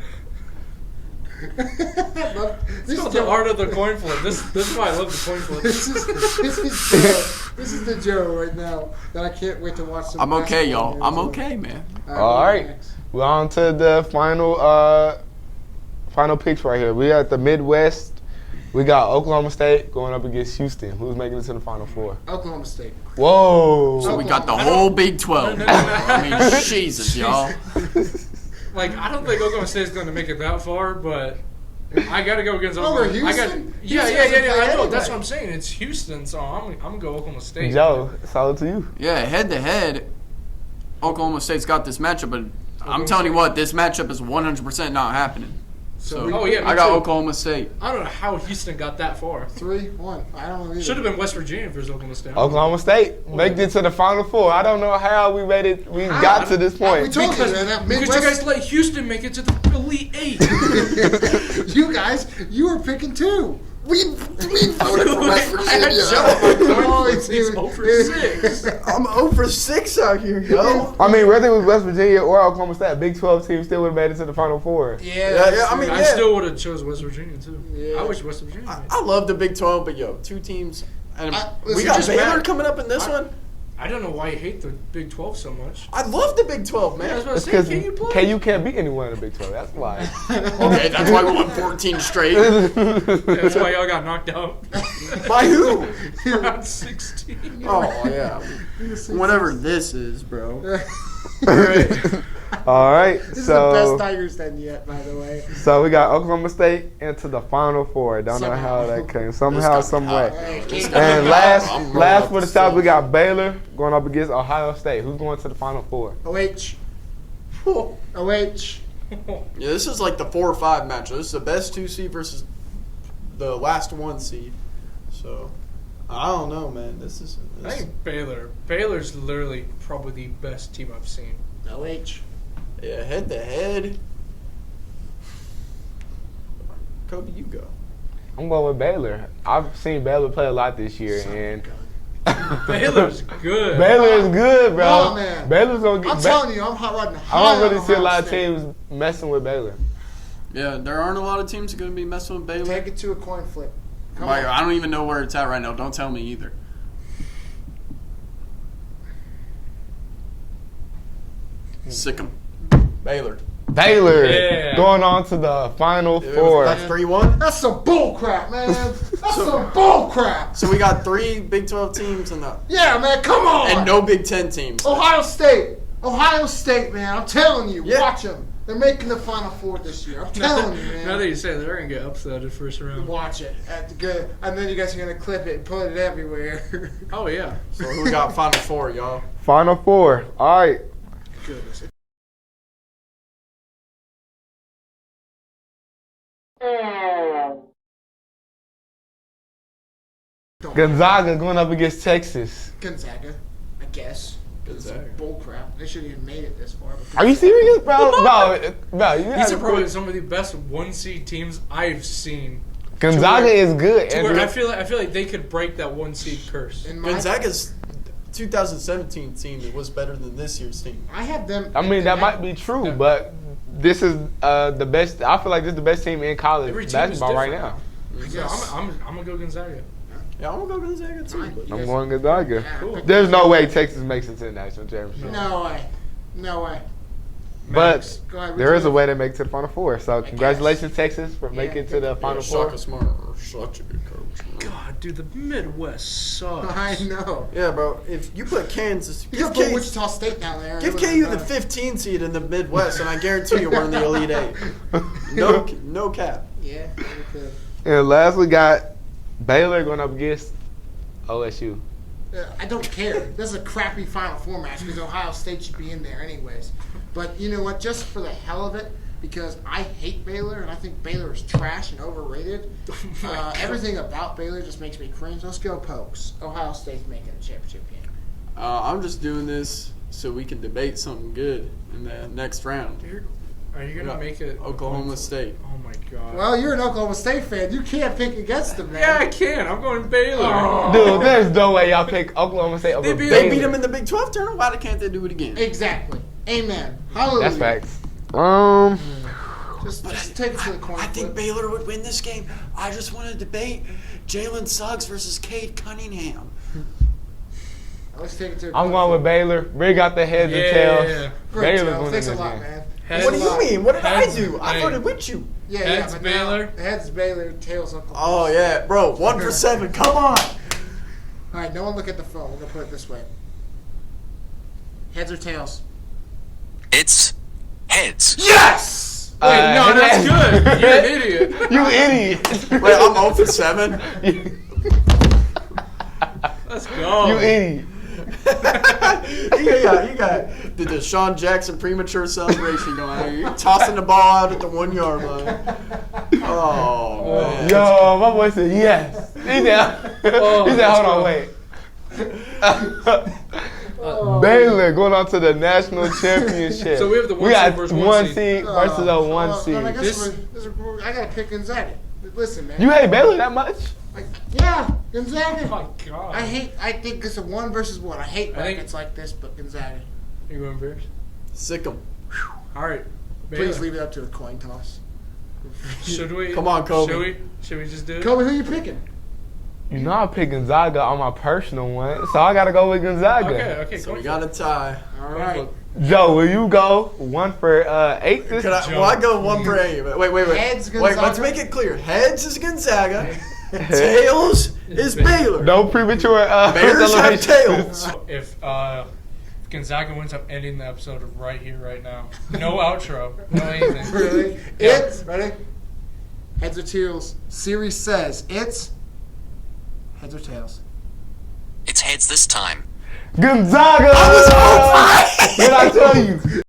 Speaker 5: It's called the art of the coin flip. This is why I love the coin flip.
Speaker 3: This is Joe. This is the Joe right now that I can't wait to watch. Some
Speaker 4: I'm okay,
Speaker 3: basketball
Speaker 4: y'all. I'm
Speaker 3: here.
Speaker 4: okay, man.
Speaker 2: All right.
Speaker 3: next.
Speaker 2: We're on to the final picks right here. We at the Midwest. We got Oklahoma State going up against Houston. Who's making it to the Final Four?
Speaker 3: Oklahoma State.
Speaker 2: Whoa.
Speaker 4: So we got the whole Big 12.
Speaker 5: No.
Speaker 4: I mean, Jesus, y'all.
Speaker 5: Like, I don't think Oklahoma State's going to make it that far, but I got to go against
Speaker 3: Over
Speaker 5: Oklahoma.
Speaker 3: Houston?
Speaker 5: Yeah.
Speaker 3: Houston doesn't play
Speaker 5: I know.
Speaker 3: anybody.
Speaker 5: That's what I'm saying. It's Houston, so I'm going to go Oklahoma State.
Speaker 2: Joe, solid to you.
Speaker 4: Yeah, head to head, Oklahoma State's got this matchup, but I'm telling you what, this matchup is 100% not happening. So
Speaker 5: Oh, yeah, me
Speaker 4: I got
Speaker 5: too.
Speaker 4: Oklahoma State.
Speaker 5: I don't know how Houston got that far.
Speaker 3: 3-1. I don't know either.
Speaker 5: Should have been West Virginia if it was Oklahoma State.
Speaker 2: Oklahoma State make it to the Final Four. I don't know how we made it. We got to this
Speaker 3: We
Speaker 2: point.
Speaker 3: told
Speaker 5: Because,
Speaker 3: you, man. That
Speaker 5: because you
Speaker 3: Midwest,
Speaker 5: guys let Houston make it to the Elite 8.
Speaker 3: you guys, you were picking 2. We voted for West
Speaker 5: I had
Speaker 3: Virginia.
Speaker 5: Joe on my coin
Speaker 3: Oh,
Speaker 5: flip.
Speaker 3: it's
Speaker 5: He's
Speaker 3: even-
Speaker 5: 0 for 6.
Speaker 4: I'm 0 for 6 out here, yo.
Speaker 2: I mean, whether it was West Virginia or Oklahoma State, a Big 12 team still would have made it to the Final Four.
Speaker 4: Yeah, I mean,
Speaker 5: I
Speaker 4: yeah.
Speaker 5: still would have chose West Virginia, too.
Speaker 3: Yeah.
Speaker 5: I wish West Virginia made it.
Speaker 4: I love the Big 12, but yo, 2 teams. And we
Speaker 3: listen,
Speaker 4: got
Speaker 5: just
Speaker 4: Baylor
Speaker 5: mad.
Speaker 4: coming up in this one.
Speaker 5: I don't know why you hate the Big 12 so much.
Speaker 4: I love the Big 12, man.
Speaker 5: I was about to
Speaker 2: It's
Speaker 5: say,
Speaker 2: because
Speaker 5: can you play?
Speaker 2: KU can't beat anyone in the Big 12. That's why.
Speaker 4: Okay, that's why we won 14 straight.
Speaker 5: That's why y'all got knocked out.
Speaker 4: By who?
Speaker 5: Round 16.
Speaker 4: Oh, yeah. Whatever this is, bro.
Speaker 2: All right.
Speaker 3: This is the
Speaker 2: So,
Speaker 3: best Tigers den yet, by the way.
Speaker 2: so we got Oklahoma State into the Final Four. Don't know how that came. Somehow, some way. And last for the South, we got Baylor going up against Ohio State. Who's going to the Final Four?
Speaker 3: OH. OH.
Speaker 4: Yeah, this is like the 4 or 5 matchup. This is the best 2 seed versus the last 1 seed. So, I don't know, man. This
Speaker 5: I think Baylor's literally probably the best team I've seen.
Speaker 3: OH.
Speaker 4: yeah, head to head. Kobe, you go.
Speaker 2: I'm going with Baylor. I've seen Baylor play a lot this year, and
Speaker 5: Baylor's good.
Speaker 2: Baylor is good, bro.
Speaker 3: Oh, man.
Speaker 2: Baylor's gonna get.
Speaker 3: I'm telling you, I'm hot riding high.
Speaker 2: I don't really
Speaker 3: on
Speaker 2: see a
Speaker 3: Ohio
Speaker 2: lot of
Speaker 3: State.
Speaker 2: teams messing with Baylor.
Speaker 4: Yeah, there aren't a lot of teams going to be messing with Baylor.
Speaker 3: Take it to a coin flip. Come
Speaker 4: Mike,
Speaker 3: on.
Speaker 4: I don't even know where it's at right now. Don't tell me either. Sick 'em. Baylor.
Speaker 2: Baylor
Speaker 5: Yeah.
Speaker 2: going on to the Final Four.
Speaker 4: That's 3-1.
Speaker 3: That's some bull crap, man. That's some bull crap.
Speaker 4: So we got 3 Big 12 teams and
Speaker 3: Yeah, man, come on.
Speaker 4: and no Big 10 teams.
Speaker 3: Ohio State. Ohio State, man. I'm telling you.
Speaker 4: Yeah.
Speaker 3: Watch them. They're making the Final Four this year. I'm telling you, man.
Speaker 5: Now that you say that, they're going to get upset at first round.
Speaker 3: Watch it. That's good. And then you guys are going to clip it and put it everywhere.
Speaker 5: Oh, yeah.
Speaker 4: So who we got Final Four, y'all?
Speaker 2: Final Four. All right.
Speaker 3: Goodness.
Speaker 2: Gonzaga going up against Texas.
Speaker 3: Gonzaga, I guess.
Speaker 4: Gonzaga.
Speaker 3: Bull crap. They shouldn't even made it this far. but
Speaker 2: Are you serious, bro? No, you
Speaker 5: These
Speaker 2: gotta
Speaker 5: are probably
Speaker 2: put-
Speaker 5: some of the best 1-seed teams I've seen.
Speaker 2: Gonzaga is good.
Speaker 5: To where
Speaker 2: Andrew.
Speaker 5: I feel like they could break that 1-seed curse.
Speaker 3: In my,
Speaker 4: Gonzaga's 2017 team was better than this year's team.
Speaker 3: I have them.
Speaker 2: I mean, that might be true,
Speaker 5: Yeah.
Speaker 2: but this is the best. I feel like this is the best team in college
Speaker 5: Every team is
Speaker 2: basketball right
Speaker 5: different.
Speaker 2: now.
Speaker 5: So I'm going to go Gonzaga.
Speaker 4: Yeah, I'm going to go Gonzaga too. But
Speaker 2: I'm going Gonzaga.
Speaker 3: Yeah, cool.
Speaker 2: There's no way Texas makes it to the national championship.
Speaker 3: No way. No way.
Speaker 2: But
Speaker 3: Go ahead,
Speaker 2: there is a
Speaker 3: Richard.
Speaker 2: way to make it to the Final Four. So congratulations, Texas, for making it to the Final Four.
Speaker 4: Shaka Smart, such a good coach. Man.
Speaker 5: God, dude, the Midwest sucks.
Speaker 3: I know.
Speaker 4: Yeah, bro. If you put Kansas,
Speaker 3: You could put Wichita State down there.
Speaker 4: give
Speaker 3: It
Speaker 4: KU
Speaker 3: would've
Speaker 4: the
Speaker 3: been
Speaker 4: 15 seed in the Midwest, and I guarantee you we're in the Elite 8. No cap.
Speaker 3: better. Yeah, we could.
Speaker 2: And last we got Baylor going up against OSU.
Speaker 3: I don't care. This is a crappy Final Four match because Ohio State should be in there anyways. But you know what? Just for the hell of it, because I hate Baylor and I think Baylor is trash and overrated. Everything about Baylor just makes me cringe. Let's go Pokes. Ohio State's making a championship game.
Speaker 4: I'm just doing this so we can debate something good in the next round.
Speaker 5: Are you going to make it
Speaker 4: Oklahoma State.
Speaker 5: Oh, my God.
Speaker 3: Well, you're an Oklahoma State fan. You can't pick against them, man.
Speaker 5: yeah, I can. I'm going Baylor.
Speaker 3: Oh.
Speaker 2: Dude, there's no way y'all pick Oklahoma State over
Speaker 5: beat-
Speaker 2: Baylor.
Speaker 4: They beat them in the Big 12 tournament. Why can't they do it again?
Speaker 3: Exactly. Amen. Hallelujah.
Speaker 2: That's facts.
Speaker 3: Just take it to the coin
Speaker 4: I think
Speaker 3: flip.
Speaker 4: Baylor would win this game. I just want to debate Jalen Suggs versus Cade Cunningham.
Speaker 3: Let's take it to the
Speaker 2: I'm
Speaker 3: coin
Speaker 2: going with
Speaker 3: flip.
Speaker 2: Baylor. Bring out the heads and
Speaker 5: Yeah.
Speaker 2: tails.
Speaker 3: Great
Speaker 2: Baylor's
Speaker 3: job.
Speaker 2: winning
Speaker 3: Thanks a
Speaker 2: this
Speaker 3: lot,
Speaker 2: game.
Speaker 3: man.
Speaker 5: Heads-
Speaker 4: What do you mean? What did
Speaker 5: Heads-
Speaker 4: I do? I
Speaker 5: hey.
Speaker 4: voted with you.
Speaker 3: Yeah,
Speaker 5: Heads
Speaker 3: but
Speaker 5: Baylor.
Speaker 3: Now, heads Baylor, tails Oklahoma.
Speaker 4: Oh, yeah. Bro, 1 for 7. Come on.
Speaker 3: All right, no one look at the phone. We're going to put it this way. Heads or tails?
Speaker 6: It's heads.
Speaker 3: Yes!
Speaker 5: Wait, no, that's good. You're an idiot.
Speaker 2: You idiot.
Speaker 4: Wait, I'm 0 for 7.
Speaker 5: Let's go.
Speaker 2: You idiot.
Speaker 4: You got the Deshaun Jackson premature celebration going on here. You're tossing the ball out at the 1 yard line. Oh, man.
Speaker 2: Yo, my boy said yes. He said, hold on, wait. Baylor going on to the national championship.
Speaker 5: So we have the one
Speaker 2: got
Speaker 5: seed versus
Speaker 2: one
Speaker 5: one
Speaker 2: seed
Speaker 5: seed.
Speaker 2: versus a one seed.
Speaker 3: I guess
Speaker 5: This-
Speaker 3: I got to pick Gonzaga. Listen, man.
Speaker 2: You hate Baylor that much?
Speaker 3: Yeah, Gonzaga.
Speaker 5: Oh, my God.
Speaker 3: I think it's a 1 versus 1. I hate
Speaker 5: I think-
Speaker 3: brackets like this, but Gonzaga.
Speaker 5: You going Bears?
Speaker 4: Sick 'em.
Speaker 5: All right.
Speaker 3: Please
Speaker 5: Baylor.
Speaker 3: leave it up to a coin toss.
Speaker 5: Should we?
Speaker 4: Come on, Kobe.
Speaker 5: Should we just do it?
Speaker 3: Kobe, who you picking?
Speaker 2: You know I picked Gonzaga on my personal one, so I gotta go with Gonzaga.
Speaker 5: Okay.
Speaker 4: So we got a tie.
Speaker 3: All right.
Speaker 2: Joe, will you go 1 for 8 this
Speaker 4: Could I, well, I go 1 for 8. Wait.
Speaker 3: Heads,
Speaker 4: Wait,
Speaker 3: Gonzaga.
Speaker 4: let's make it clear. Heads is Gonzaga. Tails is Baylor.
Speaker 2: No premature
Speaker 4: Bears have
Speaker 2: celebrations.
Speaker 4: tails.
Speaker 5: If Gonzaga wins, I'm ending the episode right here, right now. No outro. No anything.
Speaker 3: Really?
Speaker 5: Yeah.
Speaker 3: It's ready. Heads or tails. Series says it's heads or tails.
Speaker 6: It's heads this time.
Speaker 2: Gonzaga!
Speaker 4: I was
Speaker 2: What I tell you?